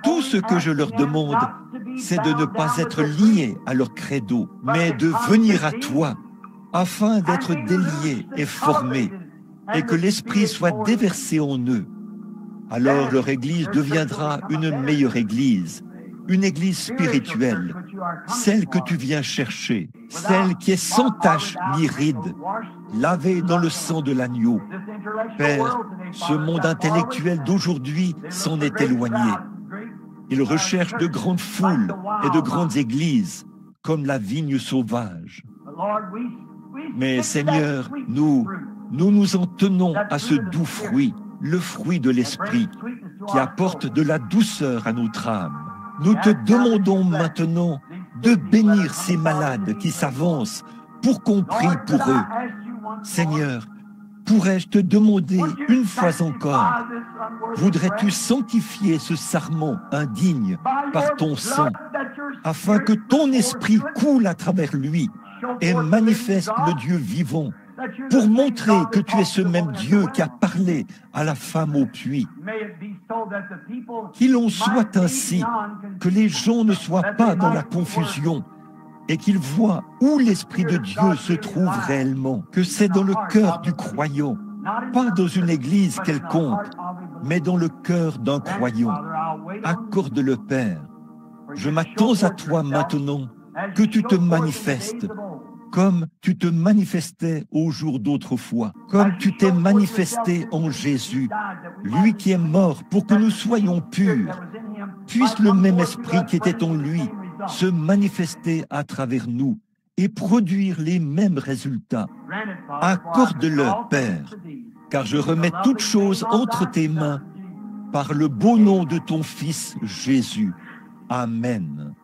Tout ce que je leur demande, c'est de ne pas être liés à leur credo, mais de venir à toi, afin d'être déliés et formés, et que l'Esprit soit déversé en eux. Alors leur Église deviendra une meilleure Église, une Église spirituelle, celle que tu viens chercher, celle qui est sans tache ni ride, lavée dans le sang de l'agneau. Père, ce monde intellectuel d'aujourd'hui s'en est éloigné. Il recherche de grandes foules et de grandes églises, comme la vigne sauvage. Mais Seigneur, nous nous en tenons à ce doux fruit, le fruit de l'Esprit, qui apporte de la douceur à notre âme. Nous te demandons maintenant de bénir ces malades qui s'avancent pour qu'on prie pour eux. Seigneur, pourrais-je te demander une fois encore, voudrais-tu sanctifier ce sarment indigne par ton sang, afin que ton esprit coule à travers lui et manifeste le Dieu vivant, pour montrer que tu es ce même Dieu qui a parlé à la femme au puits. Qu'il en soit ainsi, que les gens ne soient pas dans la confusion, et qu'ils voient où l'Esprit de Dieu se trouve réellement, que c'est dans le cœur du croyant, pas dans une église quelconque, mais dans le cœur d'un croyant. Accorde-le, Père. Je m'attends à toi maintenant, que tu te manifestes, comme tu te manifestais au jour d'autrefois, comme tu t'es manifesté en Jésus, lui qui est mort pour que nous soyons purs. Puisse le même esprit qui était en lui se manifester à travers nous et produire les mêmes résultats. Accorde-le, Père, car je remets toutes choses entre tes mains par le beau nom de ton Fils Jésus. Amen.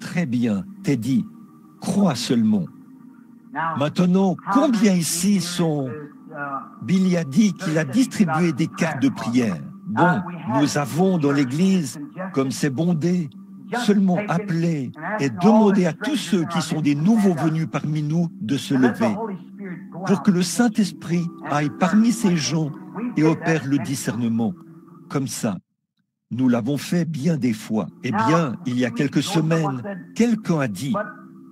Très bien, Teddy, crois seulement. Maintenant, combien ici sont... Billy a dit qu'il a distribué des cartes de prière. Bon, nous avons dans l'Église, comme c'est bondé, seulement appelé et demandé à tous ceux qui sont des nouveaux venus parmi nous de se lever, pour que le Saint-Esprit aille parmi ces gens et opère le discernement. Comme ça. Nous l'avons fait bien des fois. Eh bien, il y a quelques semaines, quelqu'un a dit,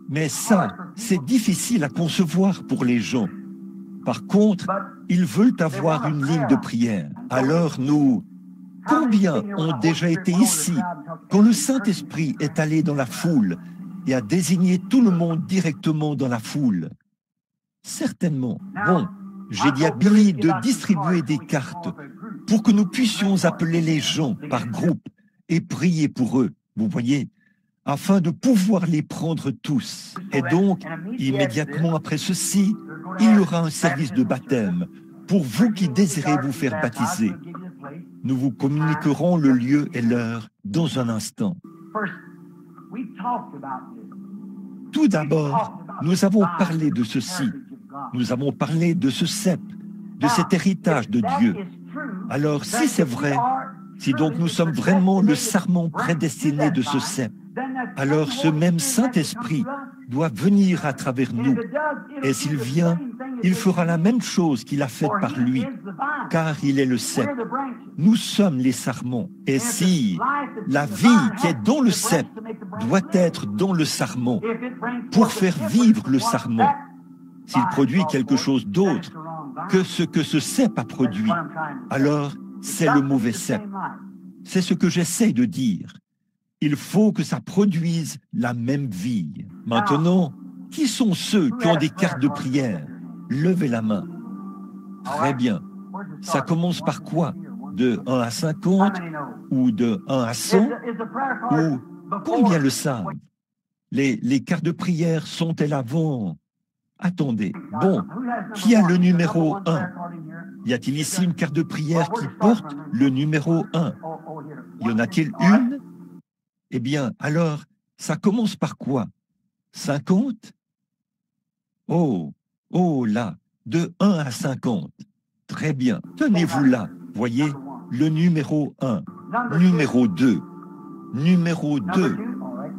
mais ça, c'est difficile à concevoir pour les gens. Par contre, ils veulent avoir une ligne de prière. Alors combien ont déjà été ici quand le Saint-Esprit est allé dans la foule et a désigné tout le monde directement dans la foule? Certainement. Bon, j'ai dit à Billy de distribuer des cartes pour que nous puissions appeler les gens par groupe et prier pour eux, vous voyez, afin de pouvoir les prendre tous. Et donc, immédiatement après ceci, il y aura un service de baptême pour vous qui désirez vous faire baptiser. Nous vous communiquerons le lieu et l'heure dans un instant. Tout d'abord, nous avons parlé de ceci. Nous avons parlé de ce cep, de cet héritage de Dieu. Alors, si c'est vrai, si donc nous sommes vraiment le sarment prédestiné de ce cep, alors ce même Saint-Esprit doit venir à travers nous. Et s'il vient, il fera la même chose qu'il a faite par lui, car il est le cep. Nous sommes les sarments. Et si la vie qui est dans le cep doit être dans le sarment pour faire vivre le sarment, s'il produit quelque chose d'autre que ce cep a produit, alors c'est le mauvais cep. C'est ce que j'essaie de dire. Il faut que ça produise la même vie. Maintenant, qui sont ceux qui ont des cartes de prière? Levez la main. Très bien. Ça commence par quoi? De 1 à 50 ou de 1 à 100? Ou combien le savent? Les cartes de prière sont-elles avant? Attendez. Bon, qui a le numéro 1? Y a-t-il ici une carte de prière qui porte le numéro 1? Y en a-t-il une? Eh bien, alors, ça commence par quoi? 50? Oh là, de 1 à 50. Très bien, tenez-vous là. Voyez, le numéro 1, numéro 2, numéro 2.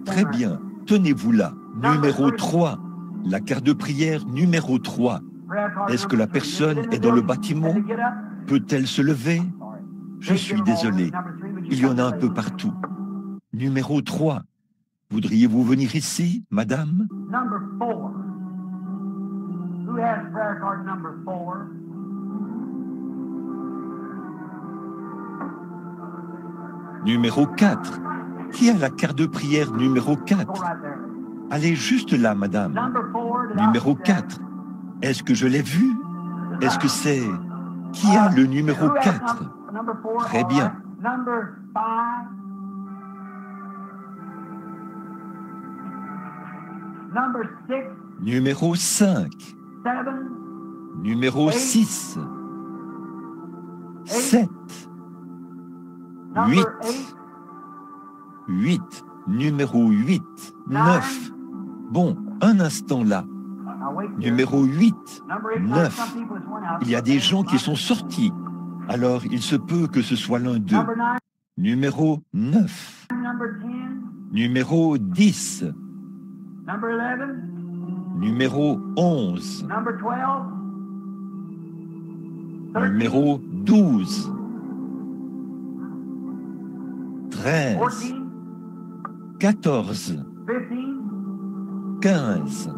Très bien, tenez-vous là. Numéro 3, la carte de prière numéro 3. Est-ce que la personne est dans le bâtiment? Peut-elle se lever? Je suis désolé, il y en a un peu partout. Numéro 3, voudriez-vous venir ici, madame? Number 4. Who has prayer card number 4? Numéro 4, qui a la carte de prière numéro 4? Allez juste là, madame. Numéro 4, est-ce que je l'ai vu? Est-ce que c'est... Qui a le numéro 4? Très bien. Number 5. Number 6. Numéro 5, 7. numéro 6, 7, 8, 8, numéro 8, 9. Bon, un instant là. Numéro 8, 9. Il y a des gens qui sont sortis. Alors, il se peut que ce soit l'un d'eux. Numéro 9. Numéro 10. Numéro 11. Numéro 12. 13. 14. 15.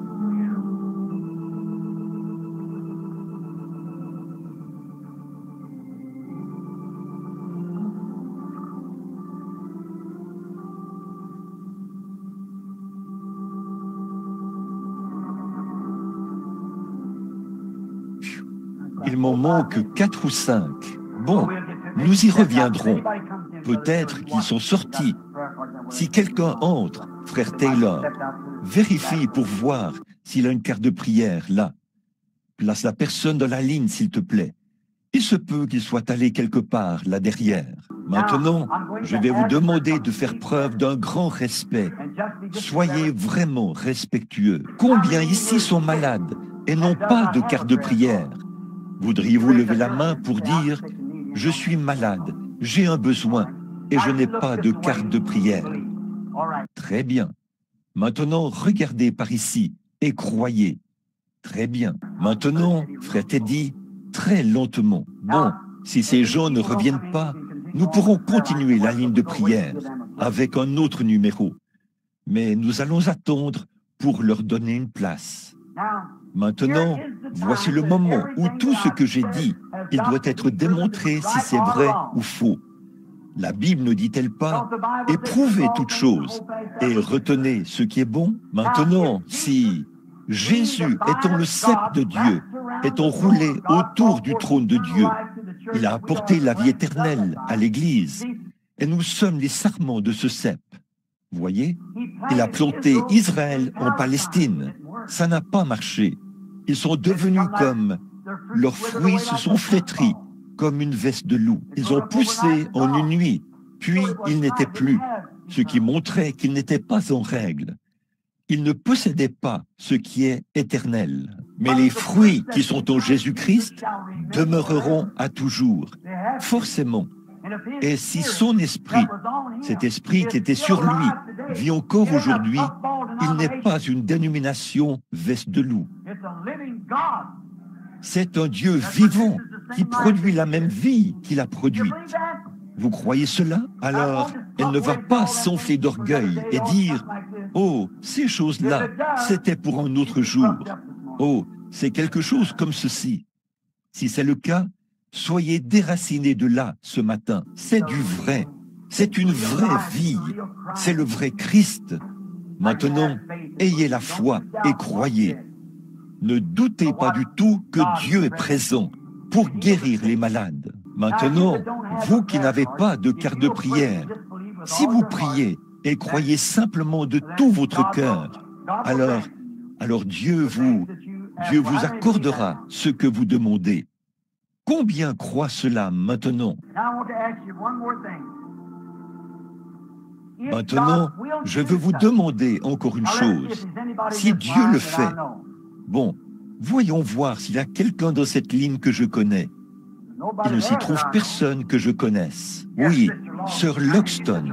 Il m'en manque 4 ou 5. Bon, nous y reviendrons. Peut-être qu'ils sont sortis. Si quelqu'un entre, frère Taylor, vérifie pour voir s'il a une carte de prière là. Place la personne dans la ligne, s'il te plaît. Il se peut qu'il soit allé quelque part là derrière. Maintenant, je vais vous demander de faire preuve d'un grand respect. Soyez vraiment respectueux. Combien ici sont malades et n'ont pas de carte de prière? Voudriez-vous lever la main pour dire « Je suis malade, j'ai un besoin et je n'ai pas de carte de prière ». Très bien. Maintenant, regardez par ici et croyez. Très bien. Maintenant, frère Teddy, très lentement. Bon, si ces gens ne reviennent pas, nous pourrons continuer la ligne de prière avec un autre numéro. Mais nous allons attendre pour leur donner une place. Maintenant, voici le moment où tout ce que j'ai dit, il doit être démontré si c'est vrai ou faux. La Bible ne dit-elle pas « Éprouvez toutes choses et retenez ce qui est bon » Maintenant, si Jésus, étant le cep de Dieu, étant roulé autour du trône de Dieu, il a apporté la vie éternelle à l'Église et nous sommes les sarments de ce cep. Vous voyez, il a planté Israël en Palestine. Ça n'a pas marché. Ils sont devenus comme... Leurs fruits se sont flétris comme une veste de loup. Ils ont poussé en une nuit, puis ils n'étaient plus, ce qui montrait qu'ils n'étaient pas en règle. Ils ne possédaient pas ce qui est éternel. Mais les fruits qui sont en Jésus-Christ demeureront à toujours, forcément. Et si son esprit, cet esprit qui était sur lui, vit encore aujourd'hui, Il n'est pas une dénomination veste de loup. C'est un Dieu vivant qui produit la même vie qu'il a produite. Vous croyez cela? Alors, elle ne va pas s'enfler d'orgueil et dire « Oh, ces choses-là, c'était pour un autre jour. Oh, c'est quelque chose comme ceci. » Si c'est le cas, soyez déracinés de là ce matin. C'est du vrai. C'est une vraie vie. C'est le vrai Christ. Maintenant, ayez la foi et croyez. Ne doutez pas du tout que Dieu est présent pour guérir les malades. Maintenant, vous qui n'avez pas de carte de prière, si vous priez et croyez simplement de tout votre cœur, alors Dieu vous accordera ce que vous demandez. Combien croient cela maintenant? Maintenant, je veux vous demander encore une chose. Si Dieu le fait, bon, voyons voir s'il y a quelqu'un dans cette ligne que je connais. Il ne s'y trouve personne que je connaisse. Oui, Sœur Loxton.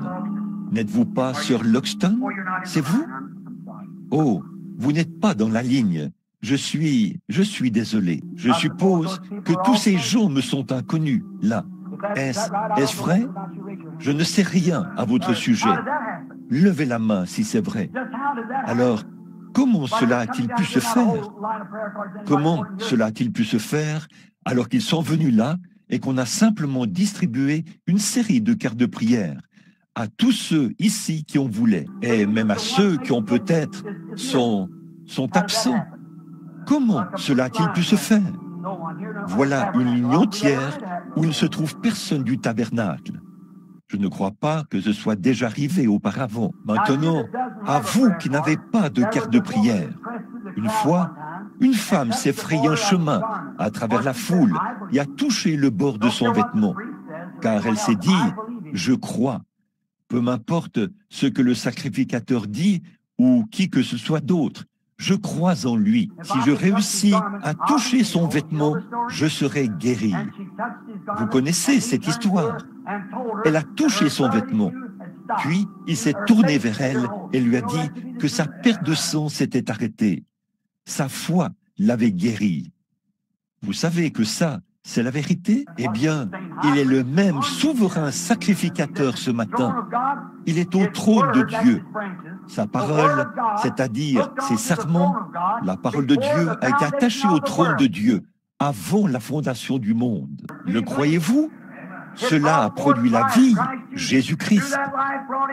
N'êtes-vous pas Sœur Loxton? C'est vous? Oh, vous n'êtes pas dans la ligne. Je suis désolé. Je suppose que tous ces gens me sont inconnus, là. Est-ce vrai? Je ne sais rien à votre sujet. Levez la main si c'est vrai. Alors, comment cela a-t-il pu se faire? Comment cela a-t-il pu se faire alors qu'ils sont venus là et qu'on a simplement distribué une série de cartes de prière à tous ceux ici qui en voulaient, et même à ceux qui ont peut-être sont absents? Comment cela a-t-il pu se faire? Voilà une ligne entière où il ne se trouve personne du tabernacle. Je ne crois pas que ce soit déjà arrivé auparavant. Maintenant, à vous qui n'avez pas de carte de prière, une fois, une femme s'est frayé un chemin à travers la foule et a touché le bord de son vêtement, car elle s'est dit « Je crois ». Peu m'importe ce que le sacrificateur dit ou qui que ce soit d'autre, je crois en lui. Si je réussis à toucher son vêtement, je serai guéri. Vous connaissez cette histoire. Elle a touché son vêtement. Puis, il s'est tourné vers elle et lui a dit que sa perte de sang s'était arrêtée. Sa foi l'avait guéri. Vous savez que ça, c'est la vérité? Eh bien, il est le même souverain sacrificateur ce matin. Il est au trône de Dieu. Sa parole, c'est-à-dire ses serments, la parole de Dieu a été attachée au trône de Dieu avant la fondation du monde. Le croyez-vous? Cela a produit la vie, Jésus-Christ.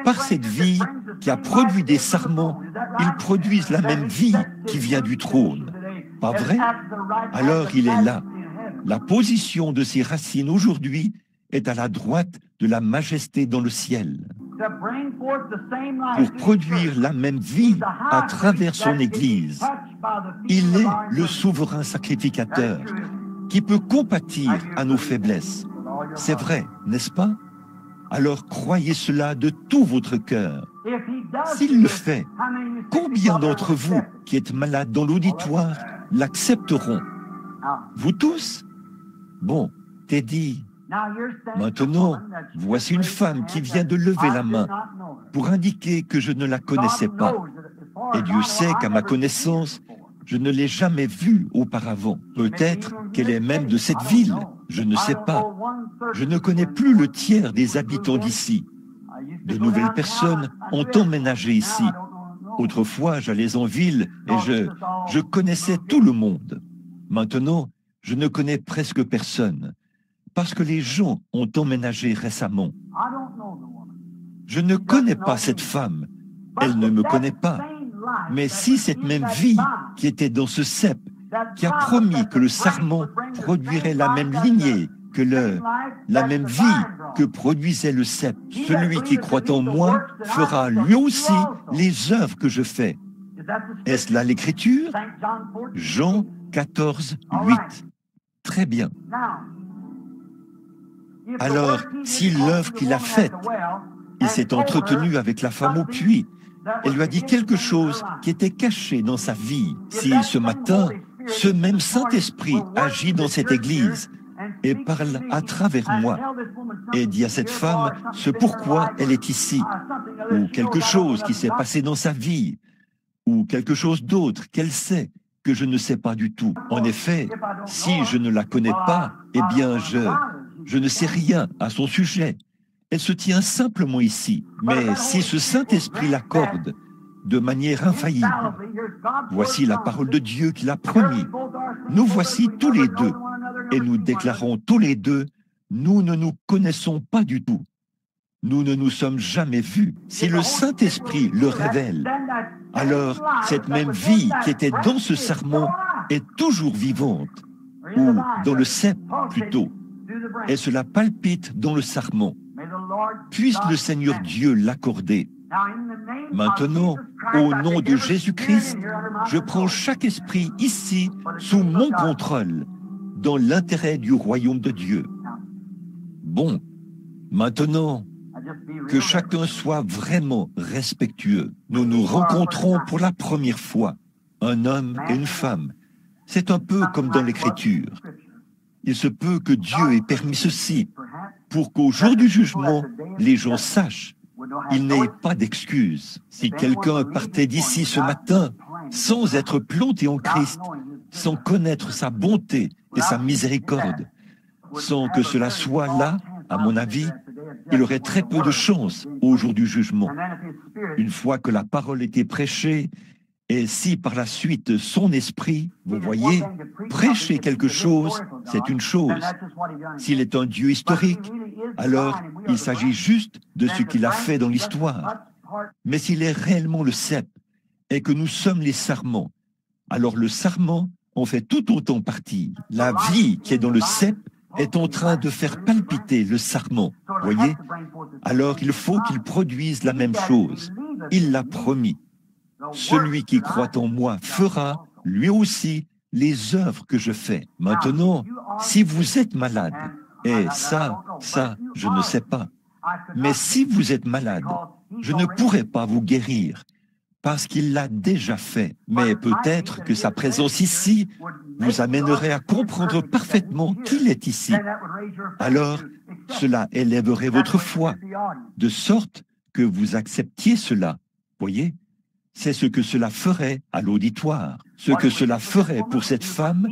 Par cette vie qui a produit des serments, ils produisent la même vie qui vient du trône. Pas vrai? Alors il est là. La position de ses racines aujourd'hui est à la droite de la majesté dans le ciel. Pour produire la même vie à travers son Église, il est le souverain sacrificateur qui peut compatir à nos faiblesses. C'est vrai, n'est-ce pas? Alors croyez cela de tout votre cœur. S'il le fait, combien d'entre vous qui êtes malades dans l'auditoire l'accepteront? Vous tous? Bon, Teddy, maintenant, voici une femme qui vient de lever la main pour indiquer que je ne la connaissais pas. Et Dieu sait qu'à ma connaissance, je ne l'ai jamais vue auparavant. Peut-être qu'elle est même de cette ville, je ne sais pas. Je ne connais plus le tiers des habitants d'ici. De nouvelles personnes ont emménagé ici. Autrefois, j'allais en ville et je connaissais tout le monde. Maintenant, je ne connais presque personne, parce que les gens ont emménagé récemment. Je ne connais pas cette femme, elle ne me connaît pas. Mais si cette même vie qui était dans ce cep, qui a promis que le sarment produirait la même lignée que la même vie que produisait le cep, celui qui croit en moi fera lui aussi les œuvres que je fais. Est-ce là l'Écriture? Jean 14, 8. Très bien. Alors, si l'œuvre qu'il a faite, il s'est entretenu avec la femme au puits, elle lui a dit quelque chose qui était caché dans sa vie. Si ce matin, ce même Saint-Esprit agit dans cette église et parle à travers moi et dit à cette femme ce pourquoi elle est ici, ou quelque chose qui s'est passé dans sa vie, ou quelque chose d'autre qu'elle sait que je ne sais pas du tout. En effet, si je ne la connais pas, eh bien je ne sais rien à son sujet. Elle se tient simplement ici. Mais si ce Saint-Esprit l'accorde de manière infaillible, voici la parole de Dieu qui l'a promis. Nous voici tous les deux, et nous déclarons tous les deux, nous ne nous connaissons pas du tout. Nous ne nous sommes jamais vus. Si le Saint-Esprit le révèle, alors cette même vie qui était dans ce sarment est toujours vivante, ou dans le cep plutôt, et cela palpite dans le sarment. Puisse le Seigneur Dieu l'accorder. Maintenant, au nom de Jésus-Christ, je prends chaque esprit ici sous mon contrôle, dans l'intérêt du royaume de Dieu. Bon, maintenant, que chacun soit vraiment respectueux. Nous nous rencontrons pour la première fois, un homme et une femme. C'est un peu comme dans l'Écriture. Il se peut que Dieu ait permis ceci pour qu'au jour du jugement, les gens sachent. Il n'ait pas d'excuse. Si quelqu'un partait d'ici ce matin sans être planté en Christ, sans connaître sa bonté et sa miséricorde, sans que cela soit là, à mon avis, il aurait très peu de chance au jour du jugement. Une fois que la parole était prêchée, et si par la suite son esprit, vous voyez, prêcher quelque chose, c'est une chose. S'il est un Dieu historique, alors il s'agit juste de ce qu'il a fait dans l'histoire. Mais s'il est réellement le cep, et que nous sommes les sarments, alors le sarment en fait tout autant partie. La vie qui est dans le cep est en train de faire palpiter le sarment, voyez? Alors il faut qu'il produise la même chose. Il l'a promis. Celui qui croit en moi fera, lui aussi, les œuvres que je fais. Maintenant, si vous êtes malade, et ça, je ne sais pas, mais si vous êtes malade, je ne pourrai pas vous guérir, parce qu'il l'a déjà fait. Mais peut-être que sa présence ici vous amènerait à comprendre parfaitement qu'il est ici. Alors, cela élèverait votre foi, de sorte que vous acceptiez cela. Voyez, c'est ce que cela ferait à l'auditoire. Ce que cela ferait pour cette femme,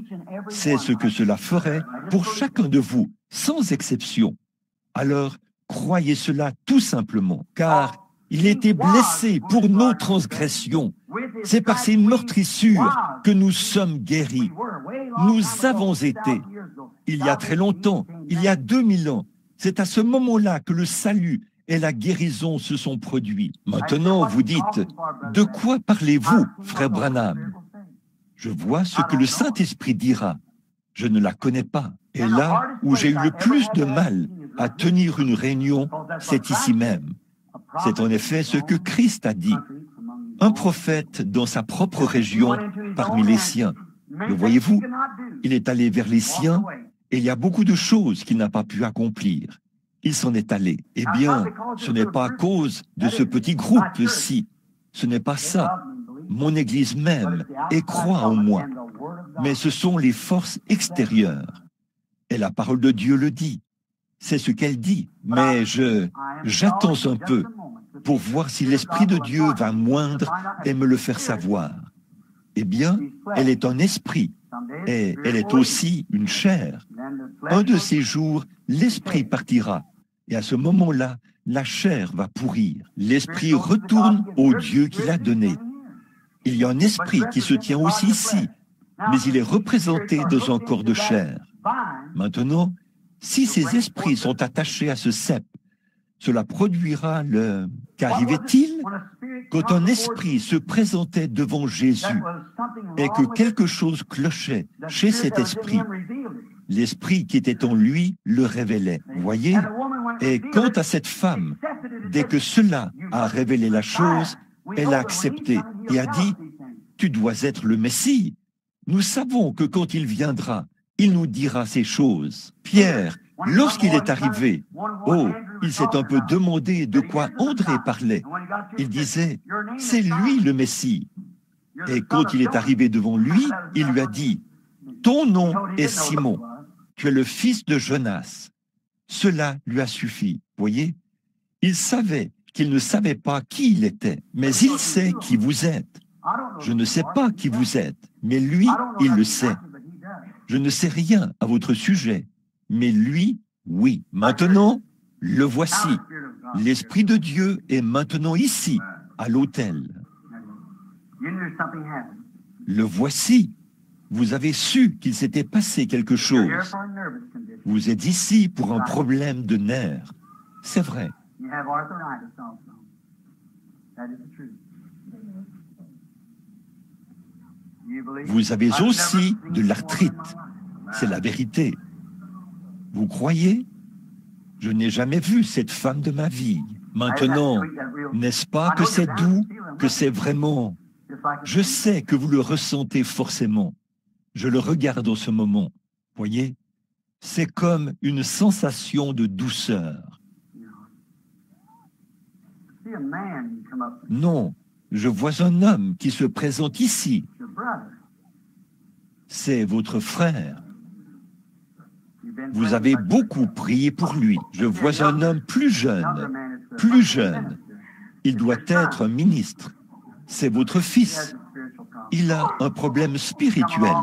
c'est ce que cela ferait pour chacun de vous, sans exception. Alors, croyez cela tout simplement, car il était blessé pour nos transgressions. C'est par ses meurtrissures que nous sommes guéris. Nous avons été, il y a très longtemps, il y a 2000 ans, c'est à ce moment-là que le salut et la guérison se sont produits. Maintenant, vous dites, de quoi parlez-vous, frère Branham? Je vois ce que le Saint-Esprit dira. Je ne la connais pas. Et là où j'ai eu le plus de mal à tenir une réunion, c'est ici même. C'est en effet ce que Christ a dit. Un prophète dans sa propre région parmi les siens. Le voyez-vous? Il est allé vers les siens et il y a beaucoup de choses qu'il n'a pas pu accomplir. Il s'en est allé. Eh bien, ce n'est pas à cause de ce petit groupe-ci. Ce n'est pas ça. Mon Église m'aime et croit en moi. Mais ce sont les forces extérieures. Et la parole de Dieu le dit. C'est ce qu'elle dit. Mais j'attends un peu pour voir si l'Esprit de Dieu va moindre et me le faire savoir. Eh bien, elle est un esprit et elle est aussi une chair. Un de ces jours, l'esprit partira et à ce moment-là, la chair va pourrir. L'esprit retourne au Dieu qui l'a donné. Il y a un esprit qui se tient aussi ici, mais il est représenté dans un corps de chair. Maintenant, si ces esprits sont attachés à ce cep, cela produira le... Qu'arrivait-il? Quand un esprit se présentait devant Jésus et que quelque chose clochait chez cet esprit, l'esprit qui était en lui le révélait. Voyez? Et quant à cette femme, dès que cela a révélé la chose, elle a accepté et a dit, « Tu dois être le Messie. Nous savons que quand il viendra, il nous dira ces choses. » Pierre, lorsqu'il est arrivé, il s'est un peu demandé de quoi André parlait. Il disait, « C'est lui le Messie. » Et quand il est arrivé devant lui, il lui a dit, « Ton nom est Simon. Tu es le fils de Jonas. » Cela lui a suffi. Voyez, il savait qu'il ne savait pas qui il était, mais il sait qui vous êtes. Je ne sais pas qui vous êtes, mais lui, il le sait. Je ne sais rien à votre sujet, mais lui, oui. Maintenant, le voici. L'Esprit de Dieu est maintenant ici, à l'autel. Le voici. Vous avez su qu'il s'était passé quelque chose. Vous êtes ici pour un problème de nerfs. C'est vrai. Vous avez aussi de l'arthrite. C'est la vérité. Vous croyez? Je n'ai jamais vu cette femme de ma vie. Maintenant, n'est-ce pas que c'est doux, que c'est vraiment... Je sais que vous le ressentez forcément. Je le regarde en ce moment. Voyez? C'est comme une sensation de douceur. Non, je vois un homme qui se présente ici. C'est votre frère. Vous avez beaucoup prié pour lui. Je vois un homme plus jeune. Plus jeune. Il doit être un ministre. C'est votre fils. Il a un problème spirituel.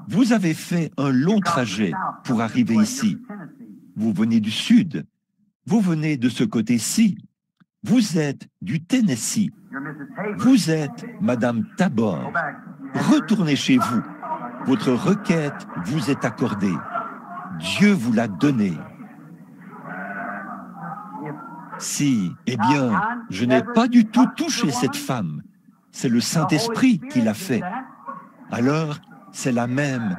Vous avez fait un long trajet pour arriver ici. Vous venez du sud. Vous venez de ce côté-ci. Vous êtes du Tennessee. Vous êtes Madame Tabor. Retournez chez vous. Votre requête vous est accordée. Dieu vous l'a donnée. Si, eh bien, je n'ai pas du tout touché cette femme. C'est le Saint-Esprit qui l'a fait. Alors, c'est la même.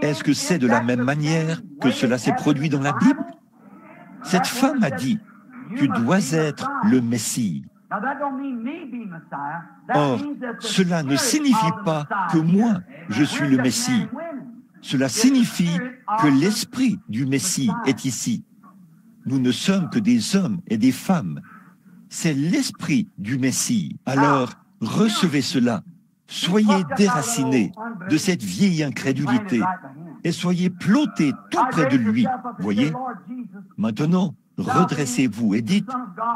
Est-ce que c'est de la même manière que cela s'est produit dans la Bible? Cette femme a dit, tu dois être le Messie. Or, cela ne signifie pas que moi, je suis le Messie. Cela signifie que l'esprit du Messie est ici. Nous ne sommes que des hommes et des femmes. C'est l'esprit du Messie. Alors, recevez cela. Soyez déracinés de cette vieille incrédulité et soyez plantés tout près de lui. Voyez? Maintenant, redressez-vous et dites,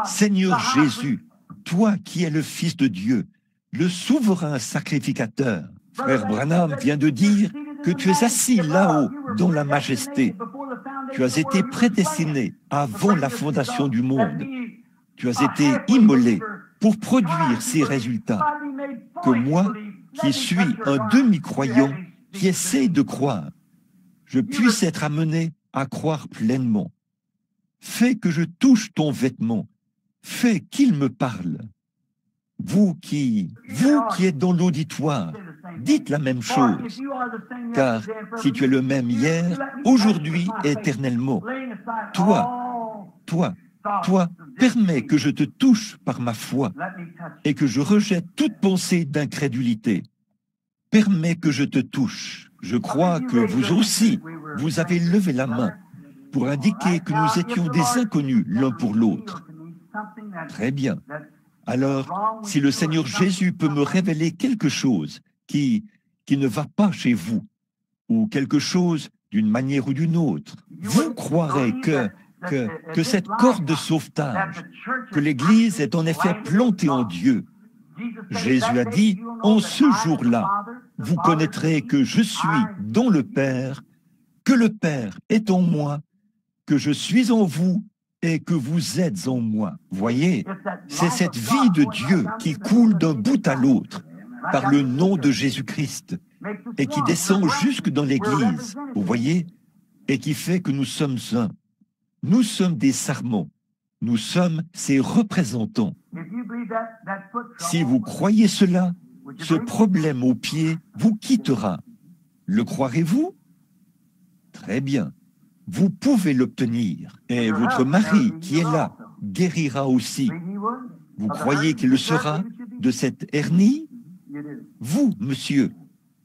Seigneur Jésus, toi qui es le Fils de Dieu, le souverain sacrificateur. Frère Branham vient de dire que tu es assis là-haut dans la majesté. Tu as été prédestiné avant la fondation du monde. Tu as été immolé pour produire ces résultats. Que moi, qui suis un demi-croyant, qui essaie de croire, je puisse être amené à croire pleinement. Fais que je touche ton vêtement. Fais qu'il me parle. Vous qui êtes dans l'auditoire, dites la même chose. Car si tu es le même hier, aujourd'hui, éternellement, toi, permets que je te touche par ma foi et que je rejette toute pensée d'incrédulité. Permets que je te touche. Je crois que vous aussi, vous avez levé la main pour indiquer que nous étions des inconnus l'un pour l'autre. Très bien. Alors, si le Seigneur Jésus peut me révéler quelque chose qui ne va pas chez vous, ou quelque chose d'une manière ou d'une autre, vous croirez que cette corde de sauvetage, que l'Église est en effet plantée en Dieu. Jésus a dit, en ce jour-là, vous connaîtrez que je suis dans le Père, que le Père est en moi, que je suis en vous et que vous êtes en moi. Voyez, c'est cette vie de Dieu qui coule d'un bout à l'autre par le nom de Jésus-Christ et qui descend jusque dans l'Église, vous voyez, et qui fait que nous sommes un. Nous sommes des sarments. Nous sommes ses représentants. Si vous croyez cela, ce problème au pied vous quittera. Le croirez-vous? Très bien. Vous pouvez l'obtenir. Et votre mari, qui est là, guérira aussi. Vous croyez qu'il le sera de cette hernie? Vous, monsieur,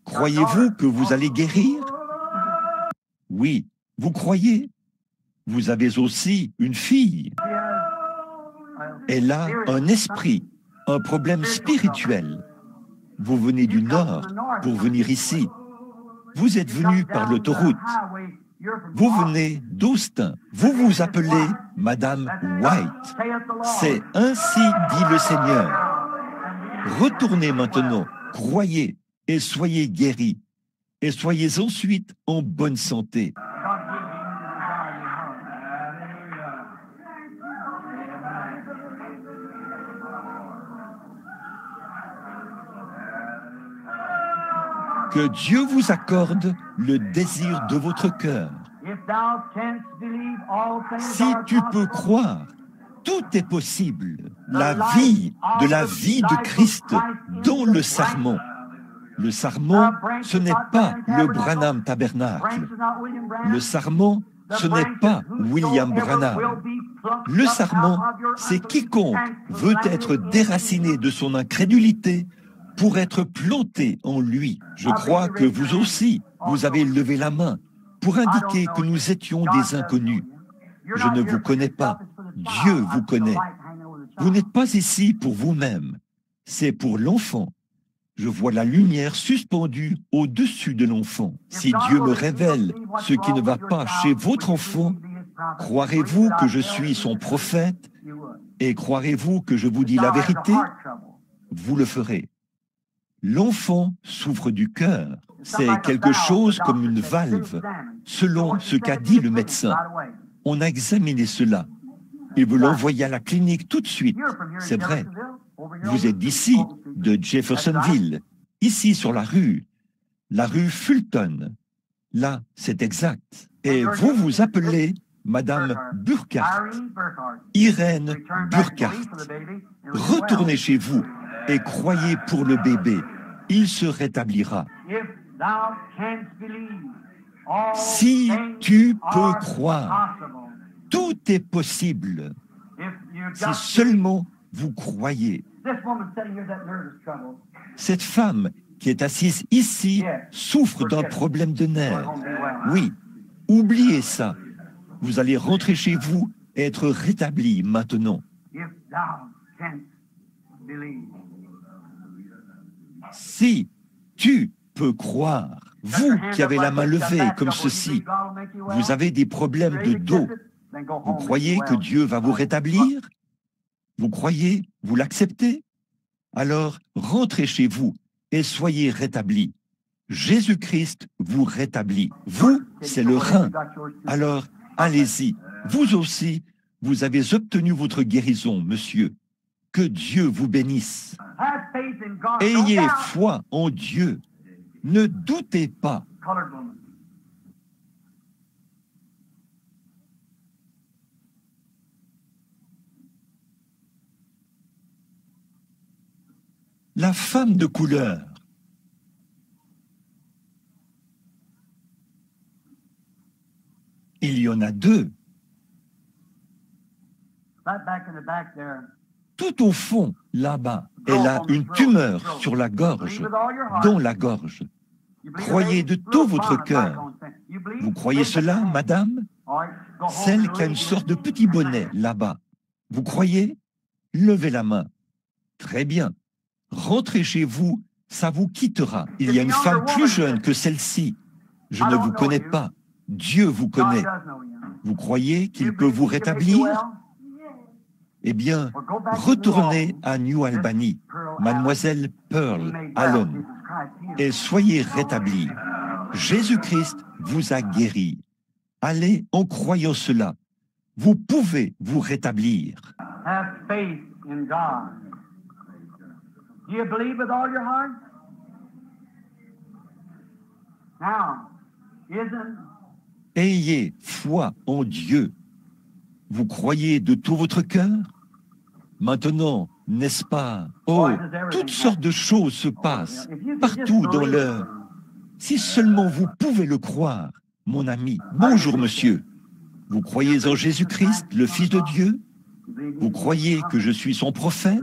croyez-vous que vous allez guérir? Oui. Vous croyez? Vous avez aussi une fille. Elle a un esprit, un problème spirituel. Vous venez du Nord pour venir ici. Vous êtes venu par l'autoroute. Vous venez d'Austin. Vous vous appelez Madame White. C'est ainsi dit le Seigneur. Retournez maintenant, croyez et soyez guéris. Et soyez ensuite en bonne santé. Que Dieu vous accorde le désir de votre cœur. Si tu peux croire, tout est possible. La vie de Christ dans le sarment. Le sarment, ce n'est pas le Branham Tabernacle. Le sarment, ce n'est pas William Branham. Le sarment, c'est quiconque veut être déraciné de son incrédulité pour être planté en lui. Je crois que vous aussi, vous avez levé la main pour indiquer que nous étions des inconnus. Je ne vous connais pas. Dieu vous connaît. Vous n'êtes pas ici pour vous-même. C'est pour l'enfant. Je vois la lumière suspendue au-dessus de l'enfant. Si Dieu me révèle ce qui ne va pas chez votre enfant, croirez-vous que je suis son prophète et croirez-vous que je vous dis la vérité? Vous le ferez. L'enfant souffre du cœur. C'est quelque chose comme une valve, selon ce qu'a dit le médecin. On a examiné cela et vous l'envoyez à la clinique tout de suite. C'est vrai. Vous êtes d'ici, de Jeffersonville, ici sur la rue Fulton. Là, c'est exact. Et vous vous appelez Madame Burkhardt, Irène Burkhardt. Retournez chez vous et croyez pour le bébé. Il se rétablira. Si tu peux croire, tout est possible. Si seulement vous croyez. Cette femme qui est assise ici souffre d'un problème de nerfs. Oui, oubliez ça. Vous allez rentrer chez vous et être rétabli maintenant. Si tu peux croire, vous qui avez la main levée comme ceci, vous avez des problèmes de dos, vous croyez que Dieu va vous rétablir? Vous croyez? Vous l'acceptez? Alors, rentrez chez vous et soyez rétablis. Jésus-Christ vous rétablit. Vous, c'est le rein. Alors, allez-y. Vous aussi, vous avez obtenu votre guérison, monsieur. Que Dieu vous bénisse. Ayez foi en Dieu. Ne doutez pas. La femme de couleur. Il y en a deux. Tout au fond, là-bas, elle a une tumeur sur la gorge, dans la gorge. Croyez de tout votre cœur. Vous croyez cela, madame? Celle qui a une sorte de petit bonnet là-bas. Vous croyez? Levez la main. Très bien. Rentrez chez vous, ça vous quittera. Il y a une femme plus jeune que celle-ci. Je ne vous connais pas. Dieu vous connaît. Vous croyez qu'il peut vous rétablir? Eh bien, retournez à New Albany, Mademoiselle Pearl Allen, et soyez rétablis. Jésus-Christ vous a guéri. Allez en croyant cela. Vous pouvez vous rétablir. Have faith in God. Do you believe with all your heart? Now, isn't Ayez foi en Dieu. Vous croyez de tout votre cœur? Maintenant, n'est-ce pas? Oh, toutes sortes de choses se passent partout dans l'heure. Si seulement vous pouvez le croire, mon ami. Bonjour, monsieur. Vous croyez en Jésus-Christ, le Fils de Dieu? Vous croyez que je suis son prophète?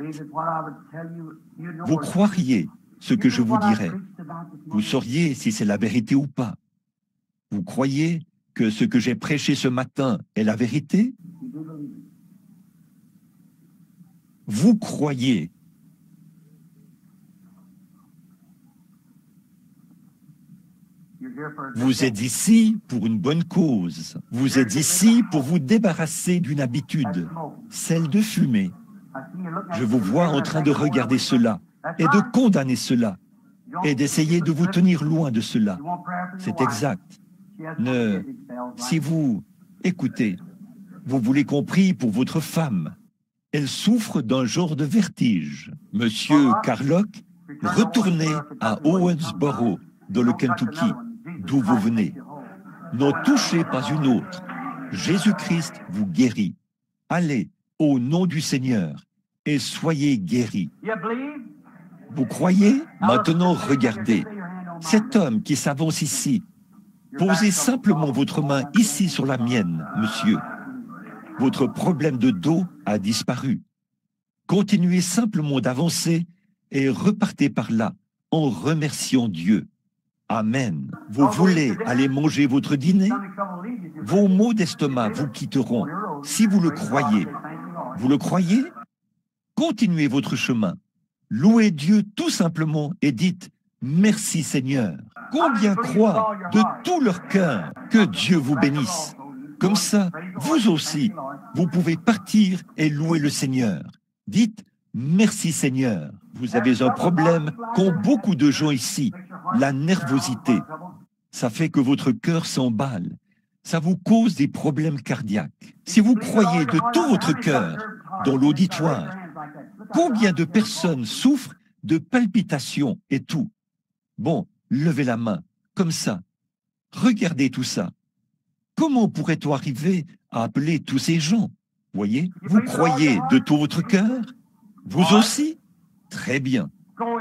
Vous croiriez ce que je vous dirais. Vous sauriez si c'est la vérité ou pas. Vous croyez que ce que j'ai prêché ce matin est la vérité? Vous croyez. Vous êtes ici pour une bonne cause. Vous êtes ici pour vous débarrasser d'une habitude, celle de fumer. Je vous vois en train de regarder cela. est de condamner cela et d'essayer de vous tenir loin de cela. C'est exact. Si vous, écoutez, vous voulez qu'on prie pour votre femme. Elle souffre d'un genre de vertige. Monsieur Carlock, retournez à Owensboro, dans le Kentucky, d'où vous venez. N'en touchez pas une autre. Jésus-Christ vous guérit. Allez au nom du Seigneur et soyez guéris. Vous croyez? Maintenant, regardez. Cet homme qui s'avance ici, posez simplement votre main ici sur la mienne, monsieur. Votre problème de dos a disparu. Continuez simplement d'avancer et repartez par là en remerciant Dieu. Amen. Vous voulez aller manger votre dîner? Vos maux d'estomac vous quitteront si vous le croyez. Vous le croyez? Continuez votre chemin. Louez Dieu tout simplement et dites « Merci Seigneur ». Combien croient de tout leur cœur que Dieu vous bénisse? Comme ça, vous aussi, vous pouvez partir et louer le Seigneur. Dites « Merci Seigneur ». Vous avez un problème qu'ont beaucoup de gens ici, la nervosité. Ça fait que votre cœur s'emballe. Ça vous cause des problèmes cardiaques. Si vous croyez de tout votre cœur dans l'auditoire, combien de personnes souffrent de palpitations et tout? Bon, levez la main, comme ça. Regardez tout ça. Comment pourrait-on arriver à appeler tous ces gens? Voyez, vous croyez de tout votre cœur? Vous aussi? Très bien.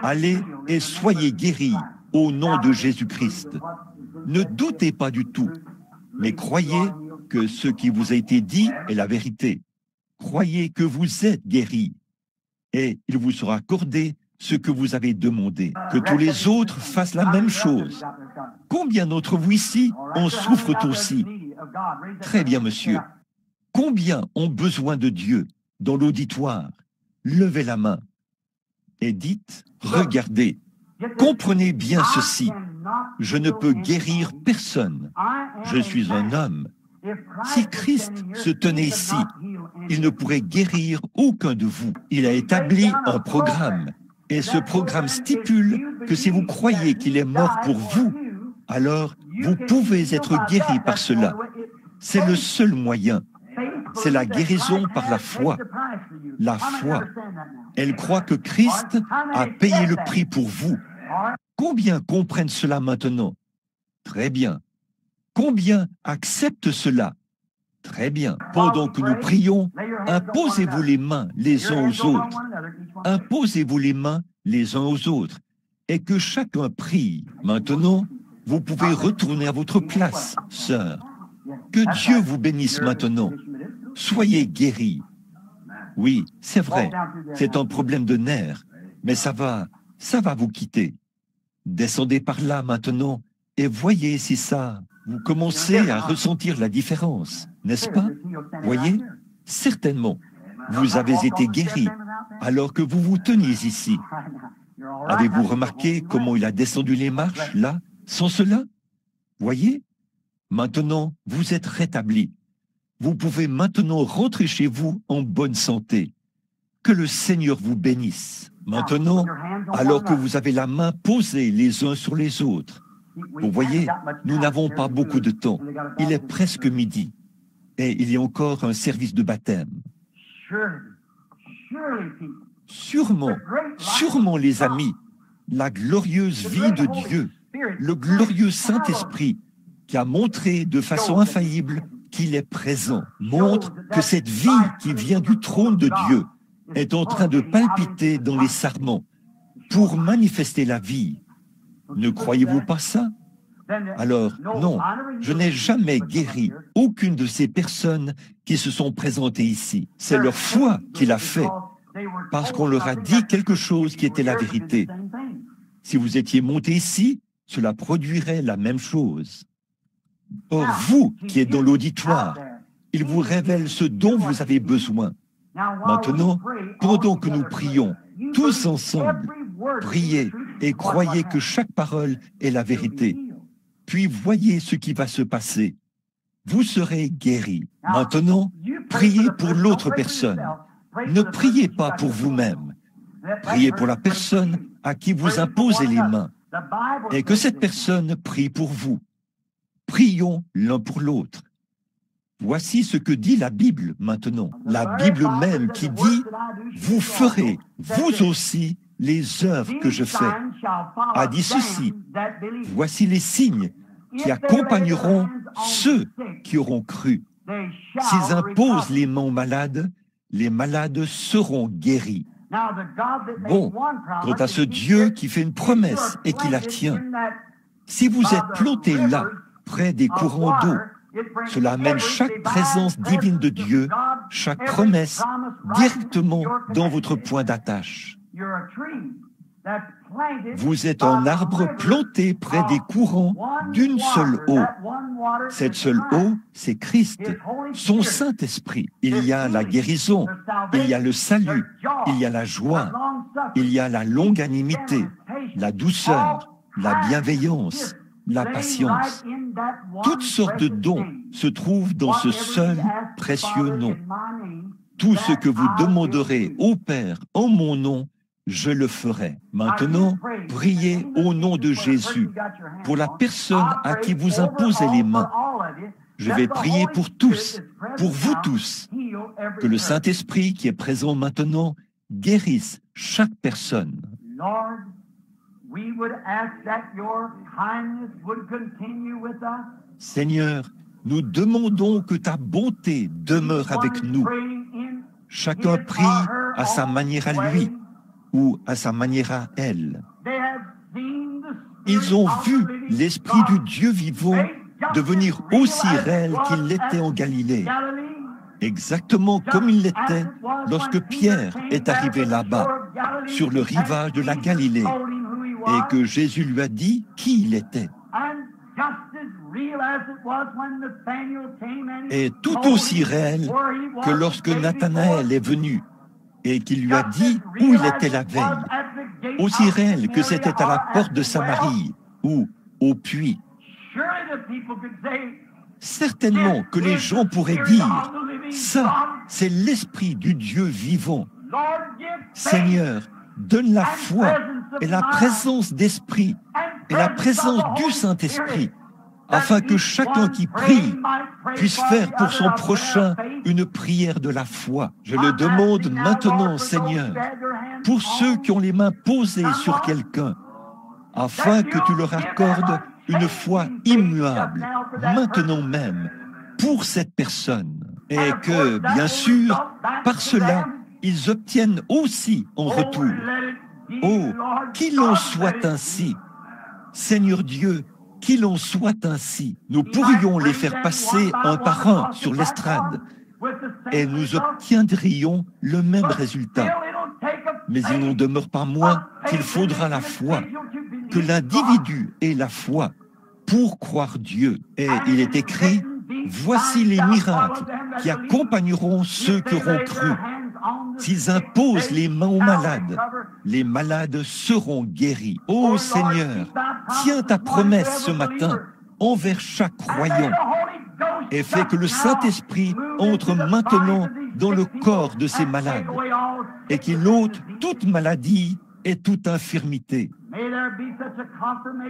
Allez et soyez guéris au nom de Jésus-Christ. Ne doutez pas du tout, mais croyez que ce qui vous a été dit est la vérité. Croyez que vous êtes guéris et il vous sera accordé ce que vous avez demandé. Que tous les autres fassent la même chose. Combien d'entre vous ici en souffrent aussi? Très bien, monsieur. Combien ont besoin de Dieu dans l'auditoire? Levez la main et dites, regardez, comprenez bien ceci. Je ne peux guérir personne. Je suis un homme. Si Christ se tenait ici, il ne pourrait guérir aucun de vous. Il a établi un programme. Et ce programme stipule que si vous croyez qu'il est mort pour vous, alors vous pouvez être guéri par cela. C'est le seul moyen. C'est la guérison par la foi. La foi. Elle croit que Christ a payé le prix pour vous. Combien comprennent cela maintenant? Très bien. Combien acceptent cela? Très bien. Pendant que nous prions, imposez-vous les mains les uns aux autres. Imposez-vous les mains les uns aux autres. Et que chacun prie. Maintenant, vous pouvez retourner à votre place, sœur. Que Dieu vous bénisse maintenant. Soyez guéris. Oui, c'est vrai. C'est un problème de nerfs. Mais ça va vous quitter. Descendez par là maintenant et voyez si ça... Vous commencez à ressentir la différence, n'est-ce pas? Voyez? Certainement, vous avez été guéri alors que vous vous teniez ici. Avez-vous remarqué comment il a descendu les marches, là, sans cela? Voyez? Maintenant, vous êtes rétabli. Vous pouvez maintenant rentrer chez vous en bonne santé. Que le Seigneur vous bénisse. Maintenant, alors que vous avez la main posée les uns sur les autres, vous voyez, nous n'avons pas beaucoup de temps. Il est presque midi. Et il y a encore un service de baptême. Sûrement les amis, la glorieuse vie de Dieu, le glorieux Saint-Esprit qui a montré de façon infaillible qu'il est présent, montre que cette vie qui vient du trône de Dieu est en train de palpiter dans les sarments pour manifester la vie. Ne croyez-vous pas ça? Alors, non, je n'ai jamais guéri aucune de ces personnes qui se sont présentées ici. C'est leur foi qui l'a fait, parce qu'on leur a dit quelque chose qui était la vérité. Si vous étiez monté ici, cela produirait la même chose. Or, vous qui êtes dans l'auditoire, il vous révèle ce dont vous avez besoin. Maintenant, pendant que nous prions, tous ensemble, priez et croyez que chaque parole est la vérité. Puis voyez ce qui va se passer. Vous serez guéris. Maintenant, priez pour l'autre personne. Ne priez pas pour vous-même. Priez pour la personne à qui vous imposez les mains et que cette personne prie pour vous. Prions l'un pour l'autre. Voici ce que dit la Bible maintenant. La Bible même qui dit « Vous ferez, vous aussi, les œuvres que je fais » a dit ceci. Voici les signes qui accompagneront ceux qui auront cru. S'ils imposent les mains aux malades, les malades seront guéris. Bon, quant à ce Dieu qui fait une promesse et qui la tient, si vous êtes planté là, près des courants d'eau, cela amène chaque présence divine de Dieu, chaque promesse, directement dans votre point d'attache. Vous êtes un arbre planté près des courants d'une seule eau. Cette seule eau, c'est Christ, son Saint-Esprit. Il y a la guérison, il y a le salut, il y a la joie, il y a la longanimité, la douceur, la bienveillance, la patience. Toutes sortes de dons se trouvent dans ce seul précieux nom. Tout ce que vous demanderez au Père en mon nom, je le ferai. Maintenant, priez au nom de Jésus pour la personne à qui vous imposez les mains. Je vais prier pour tous, pour vous tous, que le Saint-Esprit qui est présent maintenant guérisse chaque personne. Seigneur, nous demandons que ta bonté demeure avec nous. Chacun prie à sa manière à lui ou à sa manière à elle. Ils ont vu l'Esprit du Dieu vivant devenir aussi réel qu'il l'était en Galilée, exactement comme il l'était lorsque Pierre est arrivé là-bas, sur le rivage de la Galilée, et que Jésus lui a dit qui il était. Et tout aussi réel que lorsque Nathanaël est venu et qu'il lui a dit où il était la veille, aussi réel que c'était à la porte de Samarie ou au puits. Certainement que les gens pourraient dire, ça, c'est l'Esprit du Dieu vivant. Seigneur, donne la foi et la présence d'Esprit et la présence du Saint-Esprit, afin que chacun qui prie puisse faire pour son prochain une prière de la foi. Je le demande maintenant, Seigneur, pour ceux qui ont les mains posées sur quelqu'un, afin que tu leur accordes une foi immuable, maintenant même, pour cette personne. Et que, bien sûr, par cela, ils obtiennent aussi en retour. Oh, qu'il en soit ainsi. Seigneur Dieu, qu'il en soit ainsi. Nous pourrions les faire passer un par un sur l'estrade et nous obtiendrions le même résultat. Mais il n'en demeure pas moins qu'il faudra la foi, que l'individu ait la foi pour croire Dieu. Et il est écrit, voici les miracles qui accompagneront ceux qui auront cru. S'ils imposent les mains aux malades, les malades seront guéris. Ô Seigneur, tiens ta promesse ce matin envers chaque croyant et fais que le Saint-Esprit entre maintenant dans le corps de ces malades et qu'il ôte toute maladie et toute infirmité.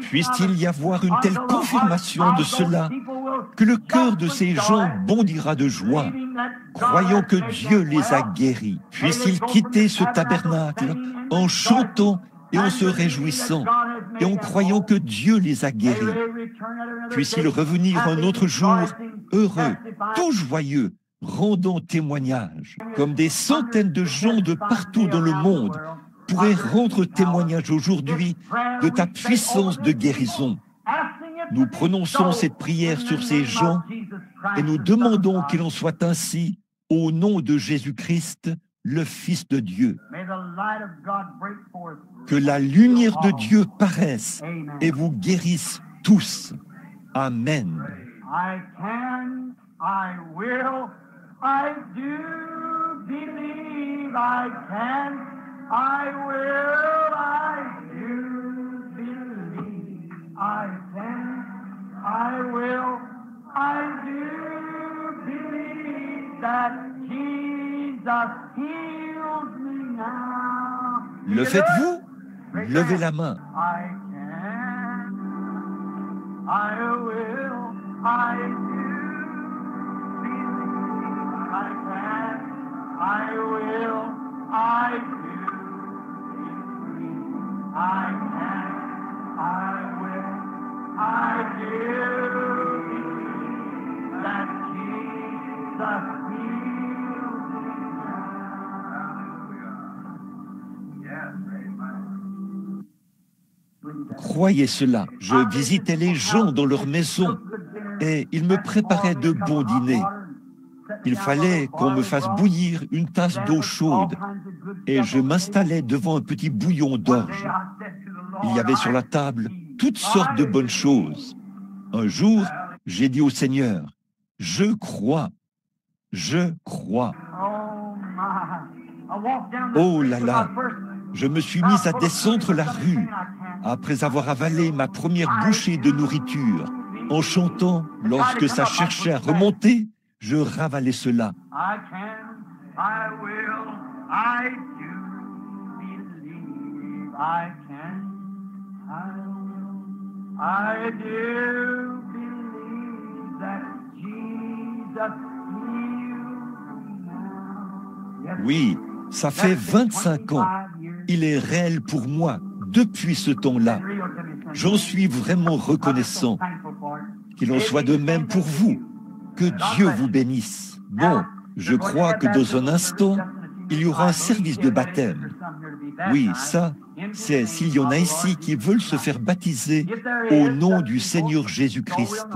Puisse-t-il y avoir une telle confirmation de cela que le cœur de ces gens bondira de joie, croyant que Dieu les a guéris. Puisse-t-il quitter ce tabernacle en chantant et en se réjouissant et en croyant que Dieu les a guéris. Puisse-t-il revenir un autre jour heureux, tout joyeux, rendant témoignage, comme des centaines de gens de partout dans le monde pourraient rendre témoignage aujourd'hui de ta puissance de guérison. Nous prononçons cette prière sur ces gens et nous demandons qu'il en soit ainsi au nom de Jésus-Christ, le Fils de Dieu. Que la lumière de Dieu paraisse et vous guérisse tous. Amen. I can, I will, I do believe. I can, I will, I do believe. I can, I will, I do believe that Jesus heals me now. Le faites-vous? Levez la main. I can, I will, I do believe. I can, I will, I do believe. I can, I will, I do believe that Jesus heals me now. Yes, amen. Croyez cela. Je visitais les gens dans leur maison et ils me préparaient de bons dîners. Il fallait qu'on me fasse bouillir une tasse d'eau chaude et je m'installais devant un petit bouillon d'orge. Il y avait sur la table toutes sortes de bonnes choses. Un jour, j'ai dit au Seigneur, « Je crois, je crois. » Oh là là, je me suis mis à descendre la rue après avoir avalé ma première bouchée de nourriture. En chantant, lorsque ça cherchait à remonter, je ravalais cela. I can, I will, I do believe. I can, I will, I do believe that Jesus heals me now. Yes, Oui, ça fait 25 ans. Il est réel pour moi depuis ce temps-là. J'en suis vraiment reconnaissant. Qu'il en soit de même pour vous. Que Dieu vous bénisse. Bon, je crois que dans un instant, il y aura un service de baptême. Oui, ça, c'est s'il y en a ici qui veulent se faire baptiser au nom du Seigneur Jésus-Christ.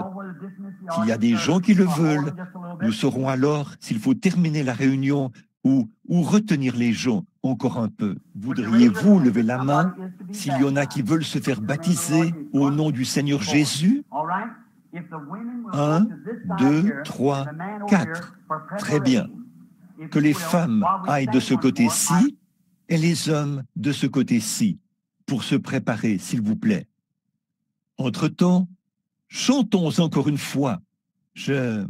S'il y a des gens qui le veulent, nous saurons alors s'il faut terminer la réunion ou retenir les gens encore un peu. Voudriez-vous lever la main s'il y en a qui veulent se faire baptiser au nom du Seigneur Jésus? 1, 2, 3, 4. Très bien. Que les femmes aillent de ce côté-ci et les hommes de ce côté-ci pour se préparer, s'il vous plaît. Entre-temps, chantons encore une fois. Je